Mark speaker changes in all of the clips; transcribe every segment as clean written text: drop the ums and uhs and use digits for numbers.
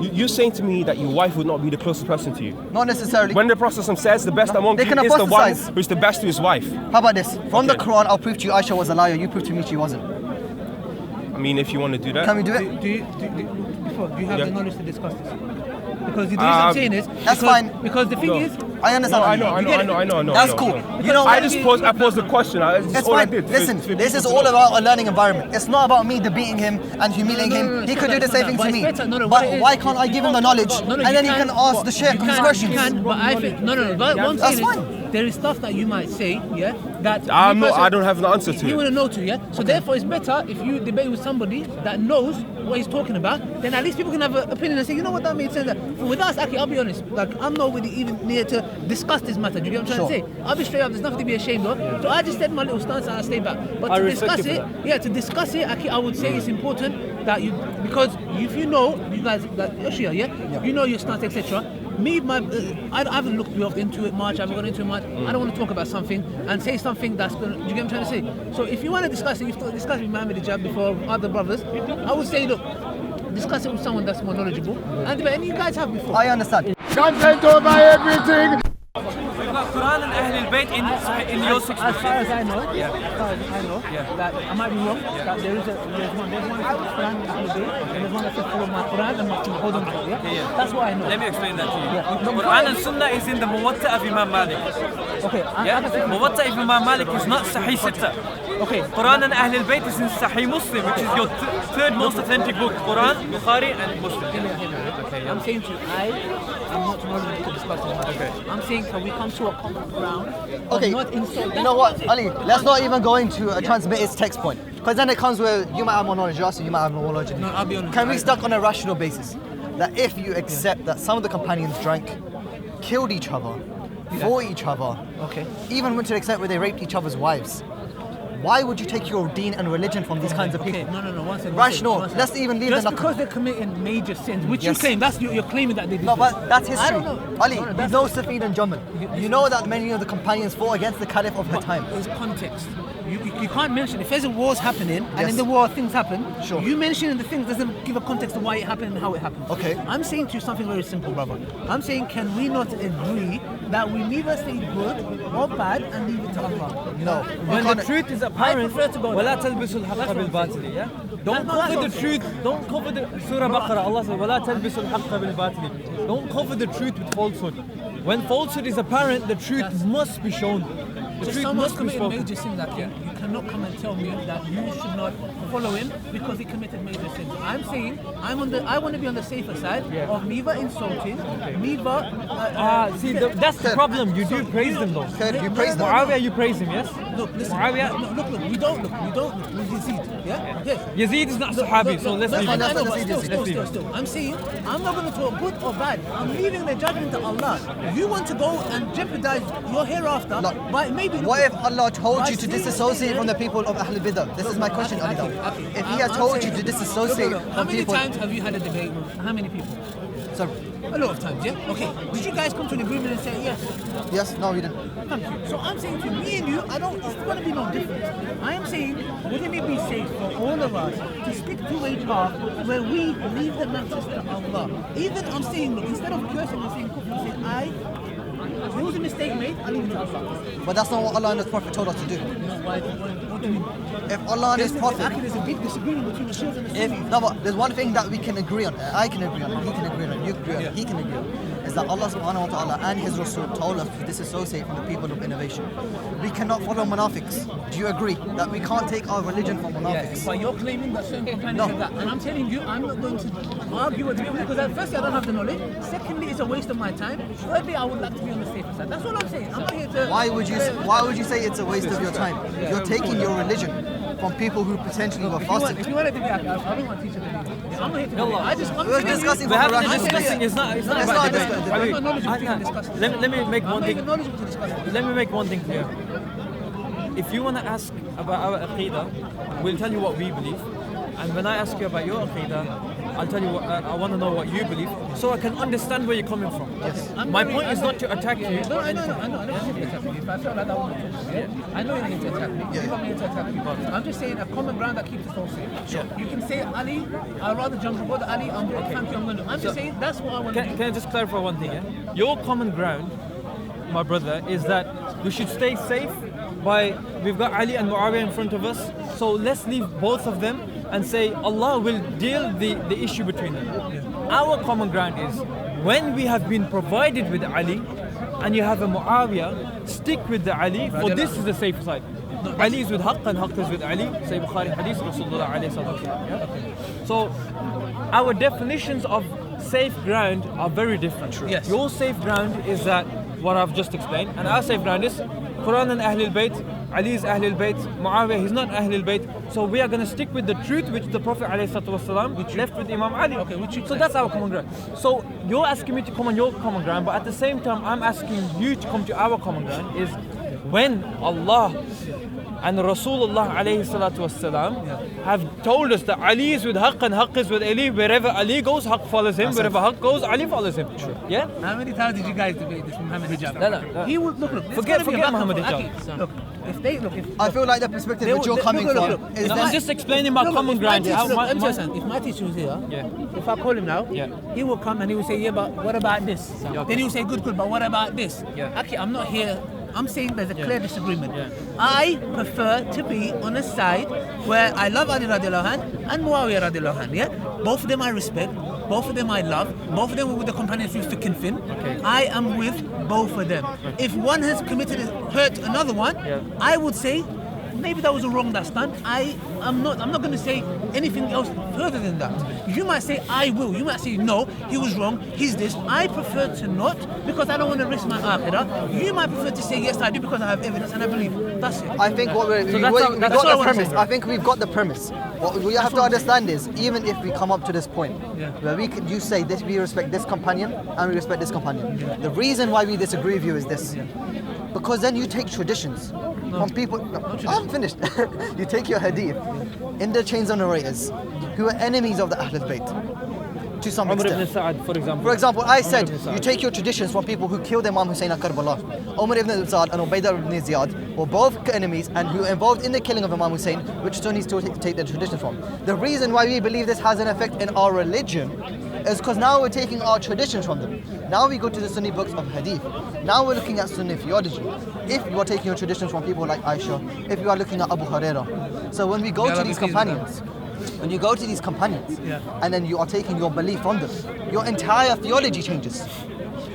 Speaker 1: You're saying to me that your wife would not be the closest person to you?
Speaker 2: Not necessarily.
Speaker 1: When the Prophet says the best among you is the one who's the best to his wife.
Speaker 2: How about this? From the Quran, I'll prove to you Aisha was a liar. You prove to me she wasn't.
Speaker 1: I mean, if you want to do that.
Speaker 2: Can we do it?
Speaker 3: Do you have the knowledge to discuss this? Because the reason I'm saying is
Speaker 2: that's fine.
Speaker 3: Because the thing is,
Speaker 2: I understand.
Speaker 1: I know.
Speaker 2: That's cool. You know,
Speaker 1: I posed the question. That's all I did.
Speaker 2: Listen, this is all about a learning environment. It's not about me debating him and humiliating him. He could do the same thing to me. But why can't I give him the knowledge and then he can ask the Sheikh his questions?
Speaker 3: You can, but I think
Speaker 2: That's fine.
Speaker 3: There is stuff that you might say, that
Speaker 1: I don't have the answer to it.
Speaker 3: You want to know to, So therefore, it's better if you debate with somebody that knows what he's talking about. Then at least people can have an opinion and say, you know what, that made sense. With us, actually, I'll be honest. Like, I'm not really even near to discuss this matter. Do you get what I'm trying to say? I'll be straight up. There's nothing to be ashamed of. So I just said my little stance and I stay back. But to discuss it, actually, I would say it's important that you, because if you know, you guys, that you're Shia, you know your stance, etc. Me, I haven't looked into it much. I haven't gone into it much. I don't want to talk about something and say something that's going to. Do you get what I'm trying to say? So if you want to discuss it, you've discussed with Mohammed Hijab before other brothers. I would say, look, discuss it with someone that's more knowledgeable. And you guys have before.
Speaker 2: I understand.
Speaker 4: Content over everything.
Speaker 5: We've got Quran and Ahlul-Bayt in your 6
Speaker 3: As far as I know, that I might be wrong, that there's one that says Quran and Alul-bayt, and there's one that says follow my Quran and hold on to it, That's what I know.
Speaker 5: Let me explain that to you. Quran and Sunnah is in the Muwatta of Imam Malik.
Speaker 3: Okay.
Speaker 5: Muwatta of Imam Malik is not Sahih Sitta.
Speaker 3: Okay.
Speaker 5: Quran and Ahlul-Bayt is in Sahih Muslim, which is your third most authentic book. Quran, Bukhari and Muslim.
Speaker 3: I'm saying to you, I'm not knowledgeable to discuss this. Okay. I'm saying, can we come to a common ground?
Speaker 2: Okay, you know what, Ali, let's not even go into a transmitted text point. Because then it comes where you might have more knowledge than us and you might have more knowledge than me.
Speaker 3: No, I'll be honest.
Speaker 2: Can we stuck on a rational basis? That if you accept that some of the companions drank, killed each other, fought each other, even went to the extent where they raped each other's wives, why would you take your deen and religion from these kinds of people?
Speaker 3: No, one second.
Speaker 2: Rational. Let's even leave
Speaker 3: just
Speaker 2: the
Speaker 3: because they're committing major sins, which you claim, you're claiming that they did.
Speaker 2: No, but that's history.
Speaker 3: I don't know.
Speaker 2: Ali, you know Safid and Jamal. You know that many of the companions fought against the Caliph of her time.
Speaker 3: It's context. You can't mention, if there's a war's happening, and in the war things happen, you mentioning the things doesn't give a context of why it happened and how it happened.
Speaker 2: Okay.
Speaker 3: I'm saying to you something very simple, brother. I'm saying, can we not agree that we neither say good or bad and leave it to Allah?
Speaker 2: No.
Speaker 5: When the truth is apparent, وَلَا تَلْبِسُوا الْحَقَّ بِالْبَاطِلِ. Don't cover the truth. Don't cover the Surah Baqarah. Allah says, وَلَا تَلْبِسُوا الْحَقَّ بِالْبَاطِلِ. Don't cover the truth with falsehood. When falsehood is apparent, the truth must be shown. The truth must be spoken.
Speaker 3: Major sins, you cannot come and tell me that you should not follow him because he committed major sins. I'm saying I want to be on the safer side of neither insulting, neither.
Speaker 5: That's the problem. You do praise them though.
Speaker 2: You praise them.
Speaker 5: Muawiyah, you praise him, yes?
Speaker 3: Look, listen.
Speaker 5: Muawiyah.
Speaker 3: Look. We don't look. With Yazid, Yes.
Speaker 5: Yazid is not Sahabi, so let's leave it.
Speaker 3: Still. I'm saying I'm not going to talk good or bad. I'm leaving the judgment to Allah. You want to go and jeopardize your hereafter by maybe.
Speaker 2: What if Allah told you to disassociate from the people of Ahlul-Bayt? This is my question, Ali. If He has told you to disassociate
Speaker 3: how
Speaker 2: from
Speaker 3: many
Speaker 2: people...
Speaker 3: times have you had a debate with how many people?
Speaker 2: Sorry.
Speaker 3: A lot of times, Okay. Did you guys come to an agreement and say yes?
Speaker 2: Yes, no, we didn't.
Speaker 3: Thank you. So I'm saying to me and you, it's going to be no different. I am saying, wouldn't it be safe for all of us to stick to a path where we leave the matters to Allah? Even I'm saying, look, instead of cursing and saying kufr, say there was a mistake made, I leave it to Allah.
Speaker 2: But that's not what Allah and His Prophet told us to do.
Speaker 3: What do you mean?
Speaker 2: If Allah and His Prophet...
Speaker 3: There's a big disagreement between the Shias and the Sunnis.
Speaker 2: No, but there's one thing that we can agree on, I can agree on, he can agree on, you can agree on, he can agree on, is that Allah subhanahu wa ta'ala and His Rasul told us to disassociate from the people of innovation. We cannot follow munafiqs. Do you agree that we can't take our religion from munafiqs?
Speaker 3: But you're claiming that certain companions have that. And I'm telling you, I'm not going to argue with you because firstly, I don't have the knowledge. Secondly, it's a waste of my time. Thirdly, I would like to be on the safer side. That's all I'm saying. I'm not here to... Why would
Speaker 2: you say it's a waste of your time? You're taking your religion from people who potentially were fasting.
Speaker 3: If you want to be I don't want to teach you the debate. I'm not here to debate.
Speaker 2: We're discussing.
Speaker 5: We're having a discussing. It's not about debate.
Speaker 3: I'm not knowledgeable to discuss.
Speaker 5: Let me make one thing.
Speaker 3: I'm not knowledgeable to discuss.
Speaker 5: Let me make one thing clear. If you want to ask about our aqidah, we'll tell you what we believe. And when I ask you about your aqidah, I'll tell you what, I want to know what you believe, so I can understand where you're coming from.
Speaker 2: Yes.
Speaker 5: My point is not to attack you.
Speaker 3: No, I know. I don't want to attack you. If I felt like that, I know you're here to attack me.
Speaker 2: Yeah.
Speaker 3: You're not here to attack me. I'm just saying a common ground that keeps us all safe.
Speaker 2: Sure.
Speaker 3: You can say Ali, I'd rather jump with Ali, I'm going to. I'm just saying that's what I want to do.
Speaker 5: Can I just clarify one thing? Yeah? Your common ground, my brother, is that we should stay safe we've got Ali and Muawiyah in front of us, so let's leave both of them and say Allah will deal the issue between them. Our common ground is when we have been provided with Ali and you have a Muawiyah, stick with the Ali, for this is the safe side. Ali is with Haqq and Haqq is with Ali. Say Bukhari Hadith, Rasulullah alayhi salatu wasalam. So our definitions of safe ground are very different.
Speaker 3: Yes.
Speaker 5: Your safe ground is that what I've just explained, and our safe ground is Quran and Ahlul-Bayt. Ali is Ahlul-Bayt, Muawiyah, he's not Ahlul-Bayt. So we are going to stick with the truth which the Prophet ﷺ left with Imam Ali.
Speaker 3: Okay,
Speaker 5: so that's our common ground. So you're asking me to come on your common ground, but at the same time I'm asking you to come to our common ground. Is when Allah and Rasulullah alayhi salatu wasalam have told us that Ali is with Haqq and Haqq is with Ali. Wherever Ali goes, Haqq follows him. Wherever Haqq goes, Ali follows him. Yeah?
Speaker 3: How many times did you guys debate this Muhammad Hijab?
Speaker 5: No.
Speaker 3: He would look.
Speaker 5: Forget Muhammad Hijab.
Speaker 3: Look, if
Speaker 2: I feel like the perspective which you're coming from is
Speaker 5: I'm just explaining my common ground.
Speaker 3: If my teacher was here, if I call him now, he will come and he will say, yeah, but what about this? Then he will say, good, but what about this? Actually, I'm not here. I'm saying there's a clear disagreement. I prefer to be on a side where I love Ali radiallahu anh and Muawiyah radiallahu anh. Yeah, both of them I respect, both of them I love, both of them were with the companions through thick and thin. I am with both of them. If one has committed hurt another one, I would say maybe that was a wrong that stand. I'm not going to say anything else further than that. You might say I will. You might say no, he was wrong, he's this. I prefer to not because I don't want to risk my akhirah. You might prefer to say yes, I do because I have evidence and I believe. That's it.
Speaker 2: I think what we've got the premise. I think we've got the premise. What we have to understand is, even if we come up to this point, where you say this, we respect this companion and we respect this companion. The reason why we disagree with you is this. Because then you take traditions from people. I'm finished. You take your hadith in the chains of narrators who are enemies of the Ahlul-Bayt to some extent.
Speaker 5: Umar ibn Sa'ad, for example.
Speaker 2: For example, I said you take your traditions from people who killed Imam Hussein at Karbala. Umar ibn Sa'ad and Ubaidah ibn Ziyad were both enemies and who were involved in the killing of Imam Hussein, which Sunnis still take their traditions from. The reason why we believe this has an effect in our religion is because now we're taking our traditions from them. Now we go to the Sunni books of Hadith. Now we're looking at Sunni theology. If you are taking your traditions from people like Aisha, if you are looking at Abu Hurairah. So when we go to these companions, and then you are taking your belief from them, your entire theology changes.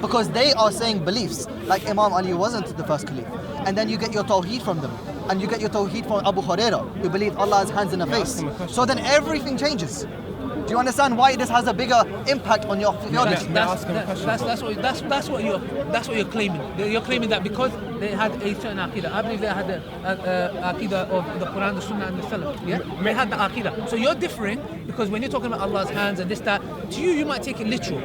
Speaker 2: Because they are saying beliefs, like Imam Ali wasn't the first caliph. And then you get your tawheed from them. And you get your tawheed from Abu Hurairah, who believed Allah has hands in the face. So then everything changes. Do you understand why this has a bigger impact on your theology?
Speaker 3: That's what you're claiming. You're claiming that because they had a certain aqidah. I believe they had the aqidah of the Quran, the Sunnah, and the Salaf. Yeah, they had the aqidah. So you're different because when you're talking about Allah's hands and this, that, to you might take it literal.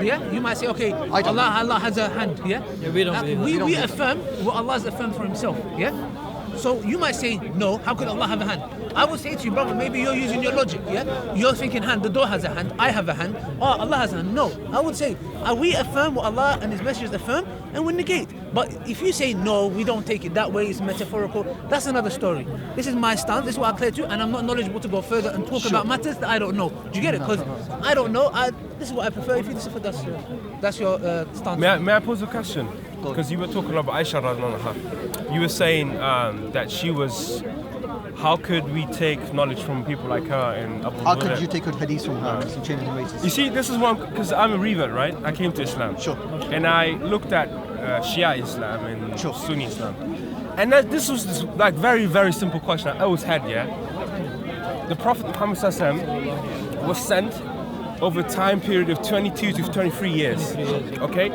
Speaker 3: Yeah, you might say, okay, Allah has a hand. Yeah,
Speaker 5: we don't believe that.
Speaker 3: We affirm what Allah has affirmed for Himself. Yeah. So you might say, no, how could Allah have a hand? I would say to you, brother, maybe you're using your logic, yeah? You're thinking hand, the door has a hand, I have a hand, Allah has a hand. No, I would say, we affirm what Allah and His messengers affirm and we negate. But if you say, no, we don't take it that way, it's metaphorical, that's another story. This is my stance, this is what I clear to you, and I'm not knowledgeable to go further and talk about matters that I don't know. Do you get it? Because I don't know, this is what I prefer. If you disagree, that's your stance.
Speaker 1: May I pose a question? Because you were talking about Aisha radiallahu anha. You were saying that she was. How could we take knowledge from people like her and Abu Hurairah?
Speaker 2: How could you take good hadith from her and change the races?
Speaker 1: You see, this is one because I'm a revert, right? I came to Islam.
Speaker 2: Sure.
Speaker 1: And I looked at Shia Islam and Sunni Islam. And this was like very, very simple question I always had, yeah? The Prophet Mohammad was sent over a time period of 22 to 23 years, okay?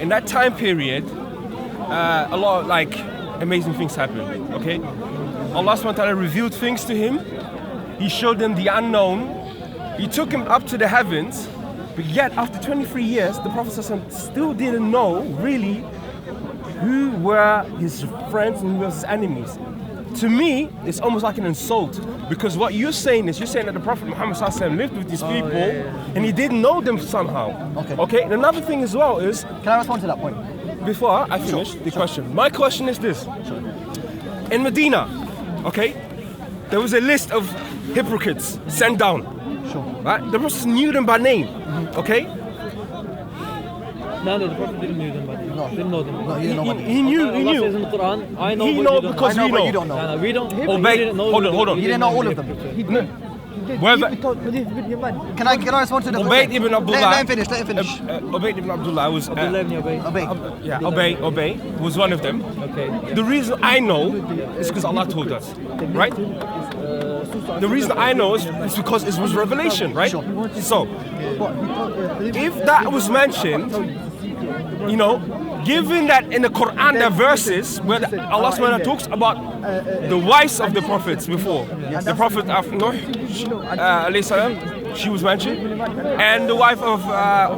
Speaker 1: In that time period, a lot of like amazing things happened, okay? Allah subhanahu wa ta'ala revealed things to him. He showed him the unknown. He took him up to the heavens. But yet, after 23 years, the Prophet still didn't know really who were his friends and who were his enemies. to me, it's almost like an insult, because what you're saying is, you're saying that the Prophet Muhammad ﷺ lived with these people and he didn't know them somehow. Okay. And another thing as well is,
Speaker 2: Can I respond to that point?
Speaker 1: before I finish the question, my question is this. In Medina, okay, there was a list of hypocrites sent down. Right? The Prophet knew them by name. Okay?
Speaker 5: No, the Prophet didn't know them, but didn't know them.
Speaker 2: No, you didn't know
Speaker 1: He knew.
Speaker 5: Allah says in the Quran, I know
Speaker 1: He
Speaker 5: what
Speaker 1: know
Speaker 5: you don't
Speaker 1: because
Speaker 2: I know,
Speaker 1: we
Speaker 2: but
Speaker 1: know.
Speaker 2: you don't know.
Speaker 5: No, we don't. He
Speaker 1: Obey.
Speaker 5: didn't know.
Speaker 1: Hold on.
Speaker 2: You didn't know all of them.
Speaker 1: Whether
Speaker 2: Can I respond to the
Speaker 1: Ubayd ibn Abdullah.
Speaker 2: Let him finish.
Speaker 1: Ubayd ibn Abdullah was.
Speaker 5: Abdullah ibn Ubay.
Speaker 2: Obey.
Speaker 1: Obey was one of them.
Speaker 5: Okay.
Speaker 1: The reason I know is because Allah told us, right? The reason I know is because it was revelation, right? So, if that was mentioned, you know, given that in the Quran there are verses where Allah subhanahu wa ta'ala talks about the wives of the prophets before, the prophet of Nuh, alayhi salam, she was mentioned, and the wife of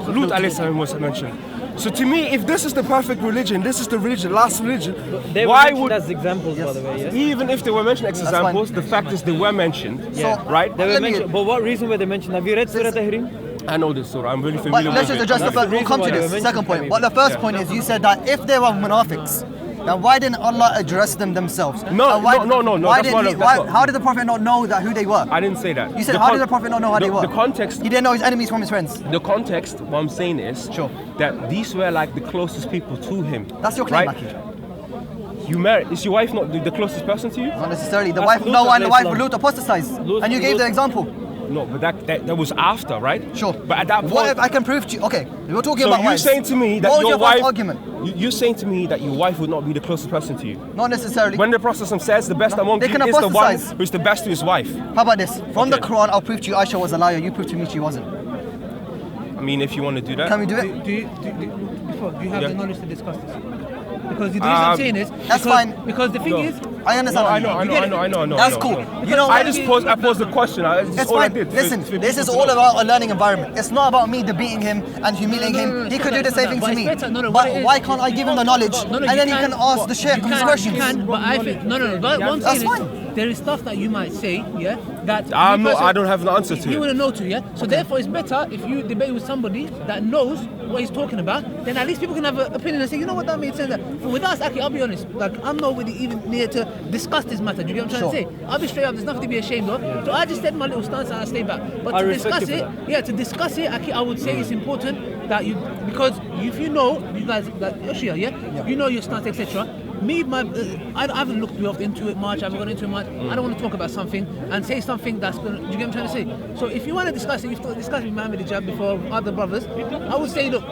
Speaker 1: Lut alayhi salam was mentioned. So to me, if this is the perfect religion, this is the religion, last religion,
Speaker 5: They
Speaker 1: why
Speaker 5: were mentioned
Speaker 1: would,
Speaker 5: as examples, by the way, yes?
Speaker 1: even if they were mentioned as examples,
Speaker 2: fine.
Speaker 1: the fact is they were mentioned, right?
Speaker 5: They were
Speaker 2: Let me-
Speaker 5: mentioned, but what reason were they mentioned? Have you read Surah Tahrim?
Speaker 1: I know this surah, I'm really
Speaker 2: But
Speaker 1: familiar
Speaker 2: let's
Speaker 1: with
Speaker 2: just
Speaker 1: it.
Speaker 2: address the
Speaker 5: That's
Speaker 2: first.
Speaker 5: the
Speaker 2: We'll come to
Speaker 5: reason why
Speaker 2: this
Speaker 5: they were
Speaker 2: second point.
Speaker 5: mentioned.
Speaker 2: But the first point is, you said that if they were munafiqs, then why didn't Allah address them themselves?
Speaker 1: No,
Speaker 2: And
Speaker 1: no,
Speaker 2: why,
Speaker 1: no, no, no,
Speaker 2: Why
Speaker 1: that's
Speaker 2: didn't
Speaker 1: one
Speaker 2: he,
Speaker 1: of-
Speaker 2: why,
Speaker 1: that's what-
Speaker 2: how did the Prophet not know that who they were?
Speaker 1: I didn't say that.
Speaker 2: You said, how did the Prophet not know how they were?
Speaker 1: The context,
Speaker 2: He didn't know his enemies from his friends.
Speaker 1: the context, what I'm saying is that these were like the closest people to him.
Speaker 2: That's your claim,
Speaker 1: right?
Speaker 2: Maki.
Speaker 1: You married, is your wife not the closest person to you?
Speaker 2: Not necessarily. The
Speaker 5: That's
Speaker 2: wife,
Speaker 5: Lut
Speaker 2: no, and the wife of
Speaker 5: alayhi
Speaker 2: Lut apostatized. And you gave the example.
Speaker 1: No, but that was after, right?
Speaker 2: Sure.
Speaker 1: But at that point,
Speaker 2: What if I can prove to you? Okay, we're talking
Speaker 1: so
Speaker 2: about
Speaker 1: you're
Speaker 2: wives.
Speaker 1: saying to me that
Speaker 2: What was
Speaker 1: your
Speaker 2: your first
Speaker 1: wife,
Speaker 2: argument?
Speaker 1: you're saying to me that your wife would not be the closest person to you.
Speaker 2: Not necessarily.
Speaker 1: When the Prophet says the best among
Speaker 2: They
Speaker 1: you
Speaker 2: can
Speaker 1: is the one
Speaker 2: apostatize.
Speaker 1: who's the best to his wife.
Speaker 2: How about this? From the
Speaker 1: Okay.
Speaker 2: Quran, I'll prove to you Aisha was a liar. You prove to me she wasn't.
Speaker 1: I mean, if you want to do that.
Speaker 2: Can we do it?
Speaker 3: Do you have
Speaker 1: Yeah.
Speaker 3: the knowledge to discuss this? Because the reason I'm saying is
Speaker 2: That's fine.
Speaker 3: Because the thing is,
Speaker 2: I understand.
Speaker 1: No, I know.
Speaker 2: That's cool. You know,
Speaker 1: I posed the question. That's
Speaker 2: it's
Speaker 1: all I
Speaker 2: fine.
Speaker 1: did.
Speaker 2: Listen,
Speaker 1: for
Speaker 2: this is
Speaker 1: people
Speaker 2: all
Speaker 1: to know.
Speaker 2: about a learning environment. It's not about me debating him and humiliating him. He could do the same thing to me. But why can't I give him the knowledge and then he can ask the Sheikh his questions?
Speaker 3: You can, but I think no. But what I'm
Speaker 2: That's
Speaker 3: saying is,
Speaker 2: fine.
Speaker 3: there is stuff that you might say, yeah, that
Speaker 1: I'm
Speaker 3: me
Speaker 1: not. I
Speaker 3: personally-
Speaker 1: don't have an answer to
Speaker 3: You
Speaker 1: it.
Speaker 3: wouldn't know to, yeah. So therefore, it's better if you debate with somebody that knows what he's talking about. Then at least people can have an opinion and say, you know what, that made sense. But with us, actually, I'll be honest. Like I'm not really even near to discuss this matter. Do you get what I'm trying to say? I'll be straight up. There's nothing to be ashamed of. So I just said my little stance and I stay back. But
Speaker 5: I
Speaker 3: to
Speaker 5: respect
Speaker 3: discuss
Speaker 5: you
Speaker 3: it,
Speaker 5: for
Speaker 3: yeah, to discuss it, actually, I would say it's important that you, because if you know, you guys, like Shia, yeah, you know your stance, etc. Me, I haven't looked into it much. I haven't gone into it much. I don't want to talk about something and say something that's going to. Do you get what I'm trying to say? So if you want to discuss it, you've discussed with Mohammed Hijab before, other brothers. I would say, look,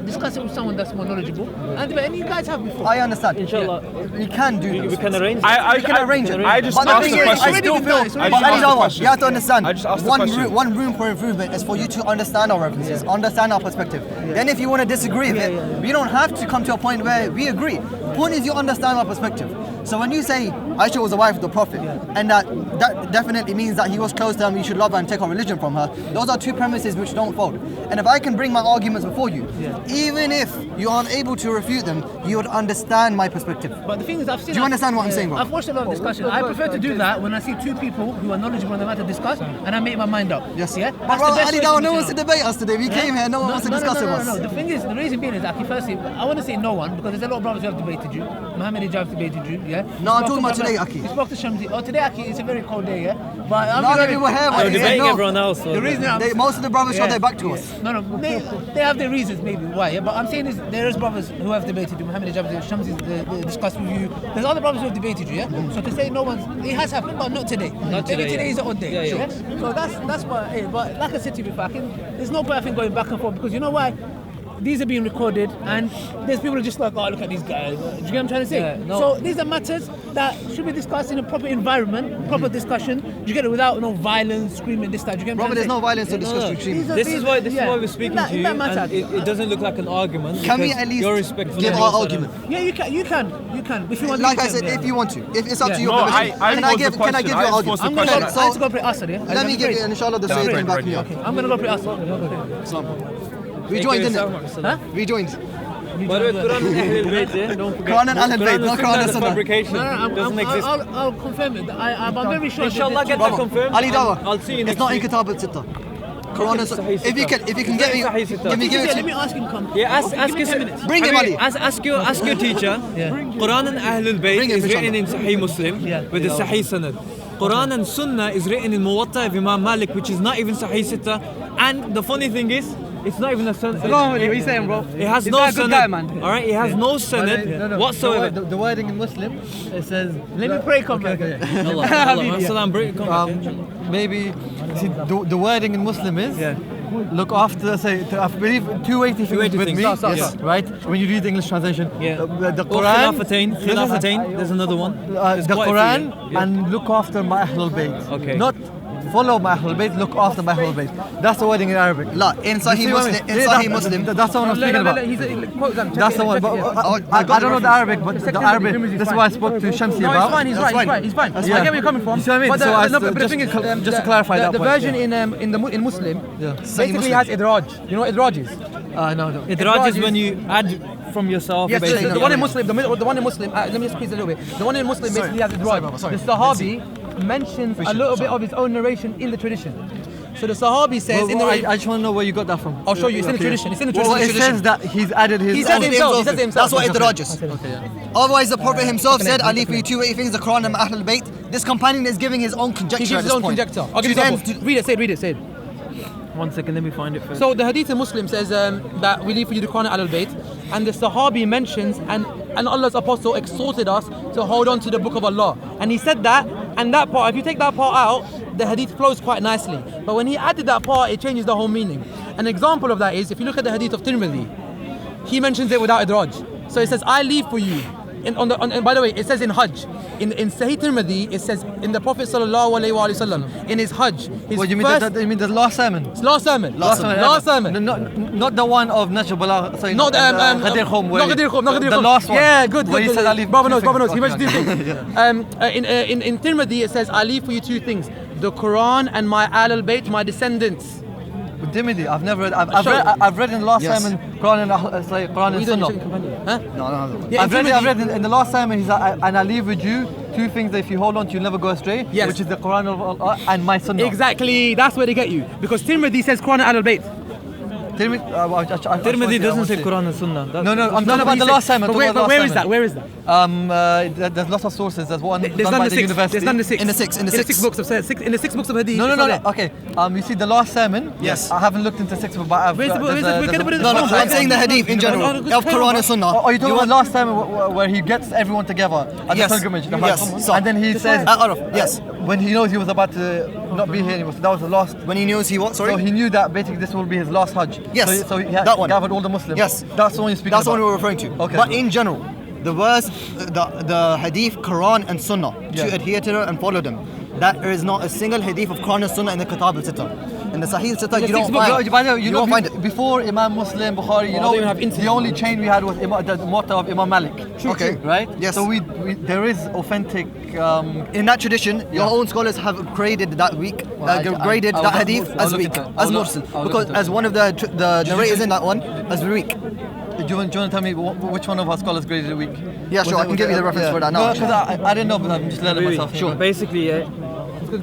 Speaker 3: discuss it with someone that's more knowledgeable. And you guys have before.
Speaker 2: I understand.
Speaker 5: Inshallah,
Speaker 2: We can do
Speaker 5: we
Speaker 2: this.
Speaker 5: can arrange.
Speaker 2: We can arrange it.
Speaker 1: I just
Speaker 2: But the
Speaker 1: asked
Speaker 2: thing
Speaker 1: the
Speaker 2: is,
Speaker 1: question.
Speaker 2: I still
Speaker 3: It's
Speaker 2: feel,
Speaker 3: already
Speaker 2: but
Speaker 3: been done.
Speaker 2: Ali Dawah,
Speaker 1: question.
Speaker 2: you have to understand,
Speaker 1: I just asked the question.
Speaker 2: one room for improvement is for you to understand our references, understand our perspective. Then if you want to disagree with it, we don't have to come to a point where we agree. The point is you understand our perspective. So when you say Aisha was the wife of the Prophet, and that definitely means that he was close to her and we should love her and take our religion from her, those are two premises which don't fold. And if I can bring my arguments before you, even if you aren't able to refute them, you would understand my perspective.
Speaker 3: But the thing is, I've seen.
Speaker 2: Do you understand what I'm saying, bro?
Speaker 3: I've watched a lot of discussion. I prefer to do that when I see two people who are knowledgeable on the matter discuss, and I make my mind up.
Speaker 2: Yes.
Speaker 3: Yeah.
Speaker 2: But
Speaker 3: That's
Speaker 2: bro,
Speaker 3: the best
Speaker 2: Ali
Speaker 3: way
Speaker 2: Dawah,
Speaker 3: to
Speaker 2: no
Speaker 3: do
Speaker 2: one wants
Speaker 3: it.
Speaker 2: to debate us today. We came here, no one wants to discuss with us.
Speaker 3: No. The thing is, the reason being is that firstly, I want to say no one because there's a lot of brothers who have debated you. Mohammed Hijab debated you, yeah.
Speaker 2: No, I'm
Speaker 3: You spoke
Speaker 2: talking about
Speaker 3: to
Speaker 2: today,
Speaker 3: Brother-
Speaker 2: Aki.
Speaker 3: You spoke to Shamsi. Oh, today, Aki, it's a very cold day, yeah. But I'm
Speaker 2: Not
Speaker 3: gonna-
Speaker 2: everyone here, but
Speaker 5: You're debating
Speaker 2: no.
Speaker 5: everyone else. So
Speaker 3: The reason I'm
Speaker 2: Most of the brothers show
Speaker 3: Yeah.
Speaker 2: their back to us.
Speaker 3: No, they have their reasons maybe why. Yeah? But I'm saying is there is brothers who have debated you. Mohammed Hijab, Shamsi discussed with you. There's other brothers who have debated you. Yeah. So to say no one's, it has happened, but not today.
Speaker 5: Not
Speaker 3: Maybe
Speaker 5: today,
Speaker 3: today
Speaker 5: yeah.
Speaker 3: is an odd day.
Speaker 5: Yeah.
Speaker 3: So that's why. But like I said to you before, there's no point I think going back and forth because you know why. These are being recorded, and there's people who are just like, oh, look at these guys. Do you get what I'm trying to say?
Speaker 5: Yeah, no.
Speaker 3: So these are matters that should be discussed in a proper environment, proper discussion. Do you get it without no violence, screaming, this, that? Do you get what I'm
Speaker 2: Brother,
Speaker 3: trying
Speaker 2: there's
Speaker 3: to
Speaker 2: no
Speaker 3: say?
Speaker 2: violence to discuss between.
Speaker 5: This is why
Speaker 3: yeah.
Speaker 5: we're speaking
Speaker 3: In that-
Speaker 5: to
Speaker 3: in
Speaker 5: you,
Speaker 3: that matter.
Speaker 5: and it doesn't look like an argument.
Speaker 2: Can we
Speaker 5: because
Speaker 2: at least
Speaker 5: you're respectful
Speaker 2: give
Speaker 5: of
Speaker 2: our
Speaker 5: each other.
Speaker 2: argument?
Speaker 3: Yeah, you can. If you want.
Speaker 2: Like
Speaker 3: you
Speaker 2: I
Speaker 3: can,
Speaker 2: said,
Speaker 3: yeah.
Speaker 2: if you want to, if it's up
Speaker 3: Yeah.
Speaker 2: to your
Speaker 1: No,
Speaker 2: permission.
Speaker 1: I
Speaker 2: Can I
Speaker 1: posed
Speaker 2: give
Speaker 1: the
Speaker 2: you
Speaker 1: question.
Speaker 2: an
Speaker 1: I
Speaker 2: argument?
Speaker 1: posed the
Speaker 3: I'm gonna
Speaker 1: question.
Speaker 3: go. I have to go pray Asr, yeah?
Speaker 2: Let me give you, inshallah, the Sayyid can back me up.
Speaker 3: Okay, I'm gonna go pray Asr.
Speaker 2: Rejoined, didn't it?
Speaker 3: Huh?
Speaker 2: Rejoined.
Speaker 5: By the way, Quran and Ahlul-Bayt, yeah? Don't forget.
Speaker 2: Quran and Alul-bayt, not Quran and Sunnah.
Speaker 5: Fabrication. Doesn't exist.
Speaker 3: I'll confirm it. I'm very sure.
Speaker 5: Inshallah, get that confirmed.
Speaker 2: Ali Dawah.
Speaker 5: I'll see you
Speaker 2: It's
Speaker 5: next
Speaker 2: not in
Speaker 5: week.
Speaker 2: Kitab al-Sittah. Quran and Sunnah. If you can get me,
Speaker 5: Sahih Sittah.
Speaker 2: give
Speaker 3: Let
Speaker 2: it
Speaker 3: me
Speaker 2: to
Speaker 3: ask him. Come.
Speaker 5: Yeah, ask
Speaker 3: Give me
Speaker 5: his,
Speaker 3: 10 minutes.
Speaker 2: Bring him, Ali.
Speaker 5: ask your teacher. Quran and Ahlul-Bayt
Speaker 2: Bring him,
Speaker 5: is written in
Speaker 2: inshallah.
Speaker 5: Sahih Muslim with the Sahih Sanad. Quran and Sunnah is written in Muwatta of Imam Malik, which is not even Sahih Sittah. And the funny thing is, it's not even a sanad.
Speaker 6: What are you saying, bro?
Speaker 5: It has no sanad. All right, it has no sanad whatsoever.
Speaker 6: The wording in Muslim, it says.
Speaker 3: Let me pray. Come back.
Speaker 5: Allah, salam,
Speaker 6: Maybe see, the wording in Muslim is look after, say, I believe 280 things with me,
Speaker 5: Yes.
Speaker 6: right? When you read the English translation,
Speaker 5: Yeah.
Speaker 6: the
Speaker 5: Or
Speaker 6: Quran,
Speaker 5: Khilafatain, there's another one.
Speaker 6: the
Speaker 5: quite a
Speaker 6: Quran,
Speaker 5: few, yeah.
Speaker 6: and look after my Ahlul-Bayt.
Speaker 5: Okay.
Speaker 6: Not follow my Ahlul-Bayt, look after my Ahlul-Bayt. That's the wording in Arabic.
Speaker 2: La, in
Speaker 6: You
Speaker 2: Sahih
Speaker 6: see what I
Speaker 2: Muslim,
Speaker 6: mean?
Speaker 2: in
Speaker 6: Yeah,
Speaker 2: Sahih Muslim.
Speaker 6: That's the one I'm speaking about.
Speaker 3: Quote them.
Speaker 6: That's the one. But I don't know the Arabic, but the Arabic. That's why I spoke to Shamsi
Speaker 3: No,
Speaker 6: about.
Speaker 3: he's fine. He's fine. I get where you're coming from.
Speaker 6: You see what I mean?
Speaker 3: But
Speaker 6: So I
Speaker 3: but the thing is,
Speaker 6: just to clarify that
Speaker 3: the
Speaker 6: point,
Speaker 3: version
Speaker 6: yeah.
Speaker 3: in Muslim
Speaker 6: Yeah.
Speaker 3: basically has idraj. You know what idraj is?
Speaker 6: No.
Speaker 5: Idraj is when you add from yourself.
Speaker 3: Yes,
Speaker 5: basically.
Speaker 3: the one in Muslim. The one in Muslim. Let me just squeeze a little bit. The one in Muslim basically has idraj. The Sahabi mentions a little bit of his own narration in the tradition. So the Sahabi says in the.
Speaker 6: I just want to know where you got that from.
Speaker 3: I'll show you. It's in the tradition. It's in the tradition.
Speaker 6: Well, it says that he's added his.
Speaker 3: He says it himself.
Speaker 2: That's what idraj is. Otherwise, the Prophet himself said, I leave for you 280 things, the Quran and Ahlul-Bayt. This companion is giving his own conjecture.
Speaker 3: He gives
Speaker 2: at
Speaker 3: his
Speaker 2: this
Speaker 3: own
Speaker 2: point.
Speaker 3: conjecture. I'll give you an example. Read it.
Speaker 5: 1 second, let me find it first.
Speaker 3: So the hadith in Muslim says that we leave for you the Quran and Alul-bayt, and the Sahabi mentions and Allah's apostle exhorted us to hold on to the book of Allah, and he said that, and that part, if you take that part out, the hadith flows quite nicely. But when he added that part, it changes the whole meaning. An example of that is if you look at the hadith of Tirmidhi, he mentions it without idraj. So he says, I leave for you. And by the way, it says in Hajj. In Sahih Tirmidhi, it says in the Prophet sallallahu alaihi wasallam in his Hajj.
Speaker 6: What you mean? You mean the last sermon?
Speaker 3: Last sermon.
Speaker 6: Not the one of Najm Balagh. Sorry,
Speaker 3: Not
Speaker 6: Ghadir Khum. The last one.
Speaker 3: Yeah, good.
Speaker 6: Where he said, I leave
Speaker 3: Bravo
Speaker 6: two
Speaker 3: knows. He
Speaker 6: things.
Speaker 3: mentioned 2 things. In Tirmidhi, it says, I leave for you 2 things: the Quran and my Ahlul-Bayt, my descendants.
Speaker 6: Tirmidhi, I've never read. I've read in the last sermon Quran and Sunnah.
Speaker 3: Huh?
Speaker 2: No.
Speaker 3: Yeah,
Speaker 6: I've read in the last sermon. He's like, and I leave with you 2 things that if you hold on to, you'll never go astray.
Speaker 3: Yes.
Speaker 6: Which is the Quran and my Sunnah.
Speaker 3: Exactly. That's where they get you, because Tirmidhi says Quran and Alul-bayt.
Speaker 5: Tirmidhi doesn't say Quran and Sunnah.
Speaker 6: No, I'm talking about the last sermon.
Speaker 3: But where is that?
Speaker 6: There's lots of sources. There's one
Speaker 3: There's
Speaker 6: done
Speaker 3: none
Speaker 6: by
Speaker 3: the
Speaker 6: the
Speaker 3: 6.
Speaker 6: university.
Speaker 3: There's none the 6.
Speaker 2: In the six
Speaker 3: books of in the 6 books of hadith.
Speaker 6: No. Okay. You see the last sermon.
Speaker 2: Yes.
Speaker 6: I haven't looked into 6 books, but I've.
Speaker 3: Where's the book?
Speaker 2: No, I'm saying the hadith in general of Quran and Sunnah.
Speaker 6: Oh, you talking about the last sermon where he gets everyone together at the pilgrimage?
Speaker 2: Yes.
Speaker 6: And then he says,
Speaker 2: yes.
Speaker 6: when he knows he was about to not be here anymore, so that was the last.
Speaker 2: When he knows he what? Sorry.
Speaker 6: So he knew that basically this will be his last Hajj.
Speaker 2: Yes.
Speaker 6: So he
Speaker 2: that one.
Speaker 6: gathered all the Muslims.
Speaker 2: Yes.
Speaker 6: That's the one you're speaking
Speaker 2: That's the
Speaker 6: about.
Speaker 2: one we're referring to.
Speaker 6: Okay.
Speaker 2: But in general, the verse, the hadith, Quran and Sunnah, to adhere to them and follow them. There is not a single hadith of Quran and Sunnah in the Kitab al-Sittah. In the Sahih al-Sittah, you don't find.
Speaker 6: You
Speaker 2: don't find it.
Speaker 6: Before Imam Muslim, Bukhari, the only chain we had was the Muwatta of Imam Malik.
Speaker 2: Okay.
Speaker 6: Right?
Speaker 2: Yes.
Speaker 6: So there is authentic.
Speaker 2: In that tradition, your own scholars have graded that week, graded that hadith as weak, as mursal, because as one of the narrators in that one, as weak.
Speaker 6: Do you want to tell me which one of our scholars graded it weak?
Speaker 2: Yeah, sure. I can give you the reference for that now.
Speaker 6: No, because I didn't know, but I'm just learning myself.
Speaker 5: Sure. Basically,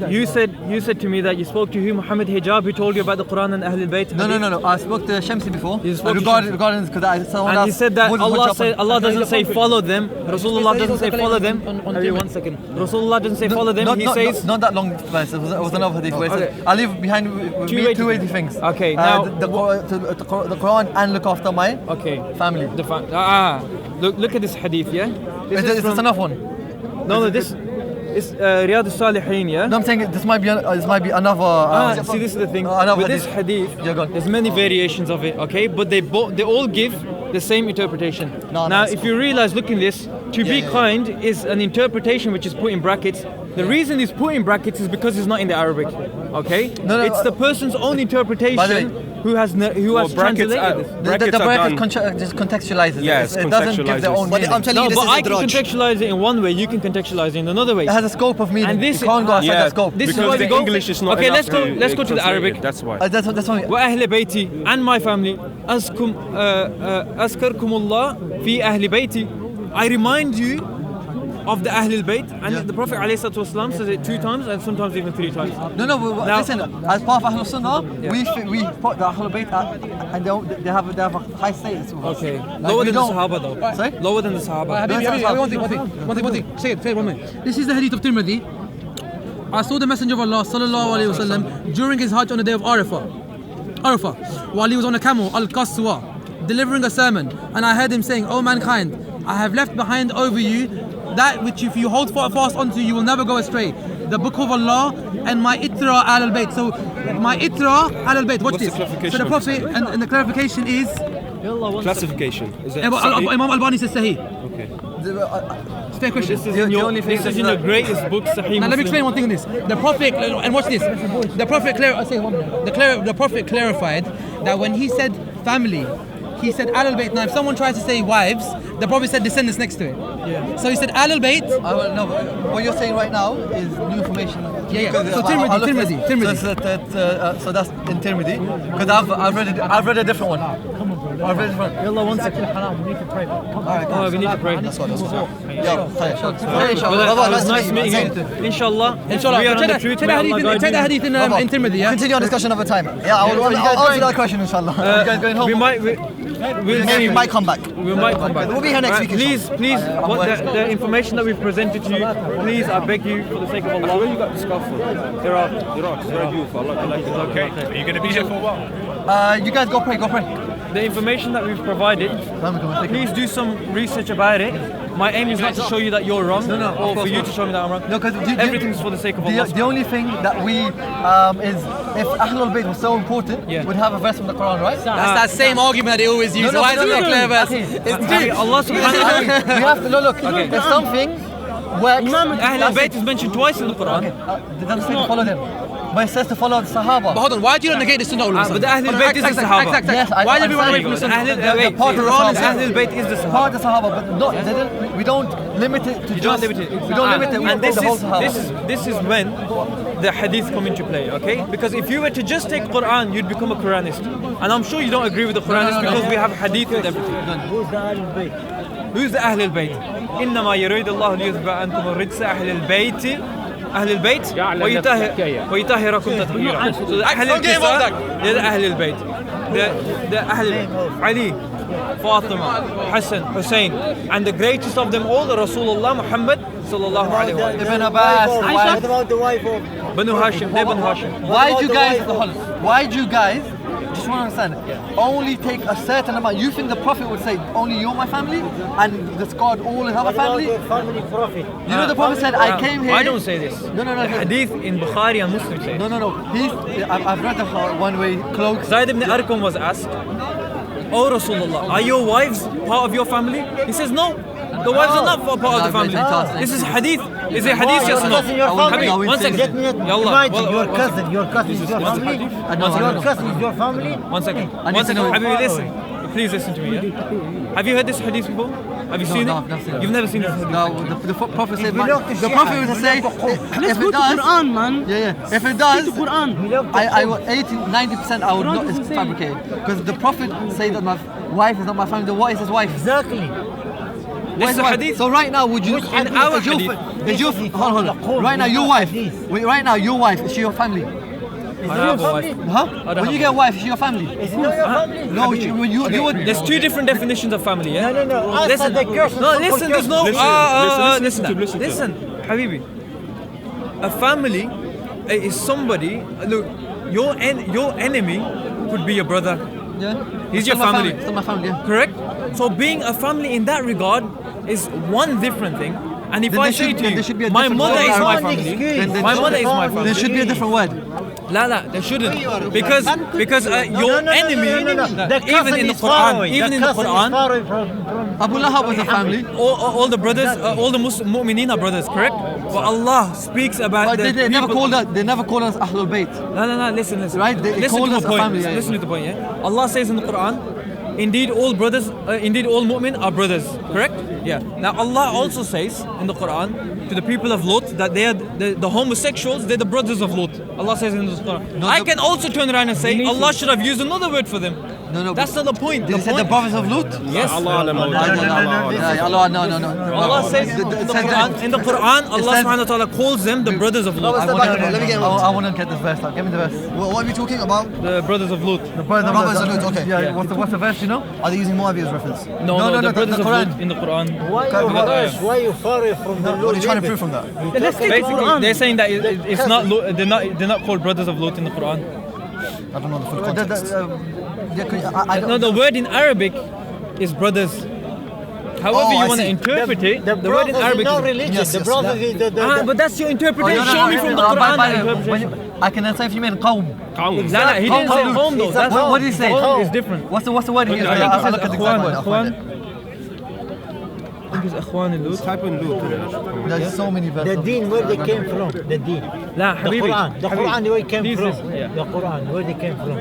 Speaker 5: you said to me that you spoke to Muhammad Hijab, who told you about the Quran and Ahlul-Bayt.
Speaker 6: No. I spoke to Shamsi before.
Speaker 5: Regarding
Speaker 6: because I someone
Speaker 5: and
Speaker 6: else.
Speaker 5: he said that Allah doesn't say follow them. Rasulullah doesn't say follow them. Maybe 1 second. Rasulullah doesn't say follow them. He says
Speaker 6: not that long verse. It was another hadith where it says, I leave behind with me 280 things.
Speaker 5: Okay, now
Speaker 6: the Quran and look after my family.
Speaker 5: Look at this hadith, yeah.
Speaker 6: Is this enough one?
Speaker 5: No, this. It's Riyadh al-Salihin, yeah?
Speaker 6: No, I'm saying this might be another.
Speaker 5: See, this is the thing.
Speaker 6: Another
Speaker 5: with this hadith, there's many variations of it, okay? But they all give the same interpretation. Now, if you realize, look in this, to be kind is an interpretation which is put in brackets. The reason it's put in brackets is because it's not in the Arabic, okay? It's the person's own interpretation who has
Speaker 1: Brackets
Speaker 5: translated
Speaker 1: are,
Speaker 5: this.
Speaker 1: brackets
Speaker 6: The
Speaker 1: are
Speaker 6: bracket
Speaker 1: done.
Speaker 6: just contextualizes
Speaker 1: Yes,
Speaker 6: it. It doesn't give their own
Speaker 2: But
Speaker 6: meaning.
Speaker 2: I'm telling you,
Speaker 5: No,
Speaker 2: this
Speaker 5: but
Speaker 2: is
Speaker 5: I
Speaker 2: a
Speaker 5: can
Speaker 2: drudge.
Speaker 5: contextualize it in one way. You can contextualize it in another way.
Speaker 6: It has a scope of meaning.
Speaker 5: And this
Speaker 6: you can't go outside
Speaker 1: Yeah,
Speaker 6: that scope.
Speaker 5: This is
Speaker 1: because
Speaker 5: why
Speaker 1: the
Speaker 5: we go.
Speaker 1: English is not
Speaker 5: Okay,
Speaker 1: enough
Speaker 5: let's go. Let's go to the
Speaker 1: translate it.
Speaker 5: Arabic.
Speaker 1: That's why.
Speaker 6: That's why.
Speaker 5: وأهل بيتي and my family أذكركم الله في أهل بيتي. I remind you of the Ahlul-Bayt, and the Prophet ﷺ says it 2 times and sometimes even 3 times.
Speaker 6: No,
Speaker 5: Now-
Speaker 6: listen. As part of Ahlul Sunnah, we put the Ahlul-Bayt and they have a high status. with us.
Speaker 5: Okay,
Speaker 6: Like,
Speaker 5: lower
Speaker 6: we
Speaker 5: than the
Speaker 6: don't-
Speaker 5: Sahaba though.
Speaker 6: Sorry?
Speaker 5: Lower than the Sahaba.
Speaker 3: One thing. Say it 1 minute. This is the hadith of Tirmidhi. I saw the Messenger of Allah sallallahu alaihi wasallam during his Hajj on the day of Arafah, while he was on a camel, al-Qaswa, delivering a sermon, and I heard him saying, "O mankind, I have left behind over you that which if you hold fast onto, you will never go astray. The book of Allah and my itra Ahlul-Bayt." So my itra Ahlul-Bayt. Watch
Speaker 1: What's the
Speaker 3: this.
Speaker 1: clarification
Speaker 3: So the
Speaker 1: of
Speaker 3: Prophet and the clarification is
Speaker 1: Classification. Is it
Speaker 3: Imam Albani says Sahih.
Speaker 1: Okay.
Speaker 3: Fair question.
Speaker 5: This is in your,
Speaker 6: only thing
Speaker 5: this is
Speaker 6: is
Speaker 5: in the
Speaker 6: that-
Speaker 5: greatest book, Sahih
Speaker 3: Now let me explain
Speaker 5: Muslim.
Speaker 3: one thing on this. The Prophet, and watch this. The Prophet, the Prophet clarified that when he said family, he said Ahlul-Bayt. Now if someone tries to say wives, the Prophet said descendants next to it.
Speaker 5: Yeah.
Speaker 3: So he said Ahlul-Bayt.
Speaker 6: No, what you're saying right now is new information.
Speaker 3: Yeah.
Speaker 6: Because
Speaker 3: So
Speaker 6: I looked at-
Speaker 3: Tirmidhi.
Speaker 6: So that's in Tirmidhi. Because I've read a different one. I've read a different one.
Speaker 5: Yalla, one second. We need to pray. Oh, we need to pray.
Speaker 6: Yeah,
Speaker 5: Brother, it was nice meeting you. Inshallah, we are on the truth. May Allah guide
Speaker 3: Take the
Speaker 5: you.
Speaker 3: hadith in Tirmidhi, yeah?
Speaker 2: Continue our discussion another time. Yeah, I'll answer that question, inshallah.
Speaker 6: You guys going home?
Speaker 5: We might, we'll
Speaker 2: Maybe
Speaker 5: see.
Speaker 2: we might come back.
Speaker 5: We might come back.
Speaker 2: We'll be here next week,
Speaker 5: Please, the information that we've presented to you, please, I beg you, for the sake of Allah.
Speaker 1: Where you got the scarf from?
Speaker 5: Iraq.
Speaker 1: It's very beautiful. I like it. Okay. Are you going to be here for a while?
Speaker 6: You guys go pray.
Speaker 5: The information that we've provided, please do some research about it. My aim is not to show you that you're wrong, or for you to show me that I'm wrong.
Speaker 6: No, because
Speaker 5: everything's for the sake of Allah.
Speaker 6: The only thing that we is if Ahlul-Bayt was so important,
Speaker 5: Yeah.
Speaker 6: we'd have a verse from the Quran, right?
Speaker 3: That's that same argument that they always use. Why is it not clear verse?
Speaker 5: Okay, Allah subhanahu wa ta'ala.
Speaker 6: We have to look. There's something where
Speaker 5: Ahlul-Bayt is mentioned twice in the Quran.
Speaker 6: it doesn't say to follow them, but it says to follow the Sahaba.
Speaker 3: But hold on, why do you not negate the Sunnah ulama?
Speaker 5: But the Ahlul-Bayt is the Sahaba.
Speaker 6: Yes,
Speaker 3: Why did
Speaker 6: I'm
Speaker 3: everyone away
Speaker 6: saying
Speaker 3: from the Sunnah?
Speaker 6: they're part of the
Speaker 5: Quran is
Speaker 6: Sahaba.
Speaker 5: Ahlul-Bayt is the
Speaker 6: Part
Speaker 5: Sahaba.
Speaker 6: of the Sahaba, but not. We don't limit it to
Speaker 5: You
Speaker 6: just.
Speaker 5: don't limit it.
Speaker 6: We don't limit it. We
Speaker 5: And
Speaker 6: put the whole Sahaba.
Speaker 5: this is when the hadith come into play, okay? Because if you were to just take Quran, you'd become a Quranist. And I'm sure you don't agree with the Quranist because we have hadith with everything. Who's the Ahlul Bayt? إنما يريد الله ليذهب عنكم الرجس أهل البيت ويطهركم تطهيرا. So the Ahlul Bayt, they're the Ahlul Bayt. The Ahlul Ali, Fatima, Hassan, Hussein, and the greatest of them all, the Rasulullah Muhammad sallallahu alaihi wasallam.
Speaker 6: Ibn Abbas.
Speaker 5: Banu Hashim, they're Banu Hashim.
Speaker 6: Why do you guys? Just want to understand. Only take a certain amount. You think the Prophet would say, "Only you're my family," and discard all his other family? You know the Prophet said, "I came here."
Speaker 5: I don't say this.
Speaker 6: No.
Speaker 5: The hadith in Bukhari and Muslim say.
Speaker 6: No. I've read the one-way cloak.
Speaker 5: Zayd ibn Arqam was asked, "Oh Rasulullah, are your wives part of your family?" He says, "No, the wives are not part of the family." This is hadith. Is it hadith? Yes or no? Habib, one second. Yallah.
Speaker 7: Your cousin is your family. Your cousin is your family.
Speaker 5: One second. Habib, listen. Please listen to me. Yeah? Have you heard this hadith before? Have you seen
Speaker 6: no,
Speaker 5: it?
Speaker 6: I've never seen it.
Speaker 5: You've never seen it?
Speaker 6: No, the Prophet said. The
Speaker 7: Shia
Speaker 6: Prophet would say,
Speaker 7: Let's
Speaker 6: if
Speaker 7: go
Speaker 6: it
Speaker 7: to
Speaker 6: does,
Speaker 7: Quran, man.
Speaker 6: yeah. If it does,
Speaker 7: Quran.
Speaker 6: I will 90% I would not it's fabricated because the Prophet say that my wife is not my family. Then what is his wife?
Speaker 7: Exactly.
Speaker 5: This is a hadith.
Speaker 6: So right now, would you?
Speaker 5: In our hadith.
Speaker 6: Hold on. Right now, your wife. Right now, your wife is she your family?
Speaker 5: I don't have a wife.
Speaker 6: Huh? When you get a wife, is she your family?
Speaker 7: Is it not your family?
Speaker 6: No, you would.
Speaker 5: There's two different definitions of family, yeah?
Speaker 7: No.
Speaker 5: Listen,
Speaker 7: The curse
Speaker 5: no, listen, there's no...
Speaker 1: Listen.
Speaker 5: Listen, Habibi. A family is somebody... Look, your enemy could be your brother.
Speaker 6: Yeah.
Speaker 5: He's your family.
Speaker 6: Still my family. Yeah.
Speaker 5: Correct? So being a family in that regard is one different thing. And if
Speaker 6: Then
Speaker 5: I
Speaker 6: there
Speaker 5: say
Speaker 6: should-
Speaker 5: to
Speaker 6: then
Speaker 5: you,
Speaker 6: there should be a
Speaker 5: my
Speaker 6: different
Speaker 5: mother
Speaker 6: word.
Speaker 5: is my
Speaker 7: One
Speaker 5: family,
Speaker 7: excuse.
Speaker 5: my mother is my family.
Speaker 6: There should be a different word.
Speaker 5: La, they shouldn't. Because your enemy, even in the Quran,
Speaker 6: Abu Lahab was a family.
Speaker 5: all the brothers, all the mu'mineen are brothers, correct? But Allah speaks about
Speaker 6: But they never called us. They never called us Ahlul-Bayt.
Speaker 5: No, listen.
Speaker 6: Right? They called us a family.
Speaker 5: Listen to the point, yeah? Allah says in the Quran, indeed all brothers, indeed all mu'min are brothers, correct? Yeah. Now Allah also says in the Quran to the people of Lot that they are the homosexuals, they're the brothers of Lot. Allah says in the Quran. I can also turn around and say Allah should have used another word for them.
Speaker 6: No.
Speaker 5: That's not the point.
Speaker 6: Did he say the brothers of Lut?
Speaker 5: Yes.
Speaker 6: Allah, no.
Speaker 5: Allah says in the Quran, Allah subhanahu wa ta'ala calls them the brothers of Lot.
Speaker 2: Let me get
Speaker 6: I want to get this verse. Give me the verse.
Speaker 2: What are we talking about?
Speaker 5: The brothers of Lot.
Speaker 6: The brothers
Speaker 2: of Lut, okay.
Speaker 6: Yeah. What's the verse? You know?
Speaker 2: Are they using Moabi as reference?
Speaker 5: No, the brothers of Lot in the Quran.
Speaker 7: Why you far from the
Speaker 2: What are you trying to prove from that?
Speaker 5: Basically, they're saying that it's not they're not called brothers of Lot in the Quran.
Speaker 2: I don't know the full context.
Speaker 5: No, the word in Arabic is brothers. However you want to interpret it, the word in Arabic
Speaker 7: no
Speaker 5: is
Speaker 7: religion.
Speaker 2: Yes,
Speaker 7: The
Speaker 2: yes,
Speaker 7: brothers
Speaker 2: yeah.
Speaker 7: is the
Speaker 5: but that's your interpretation. Show me from the Quran.
Speaker 6: I can answer if you mean qawm.
Speaker 5: No, he didn't say home though. That's
Speaker 6: What did he say?
Speaker 5: It's different.
Speaker 6: What's the word he used?
Speaker 5: I
Speaker 6: Look at the exact word.
Speaker 5: think it's Ikhwan and Lut.
Speaker 1: Type in Lut.
Speaker 6: There's so many verses.
Speaker 7: The deen, where they came from, the deen.
Speaker 5: La,
Speaker 7: The
Speaker 5: Habibi.
Speaker 7: Quran, the Quran where it came
Speaker 5: This
Speaker 7: from.
Speaker 5: is- yeah.
Speaker 7: The Quran, where they came from.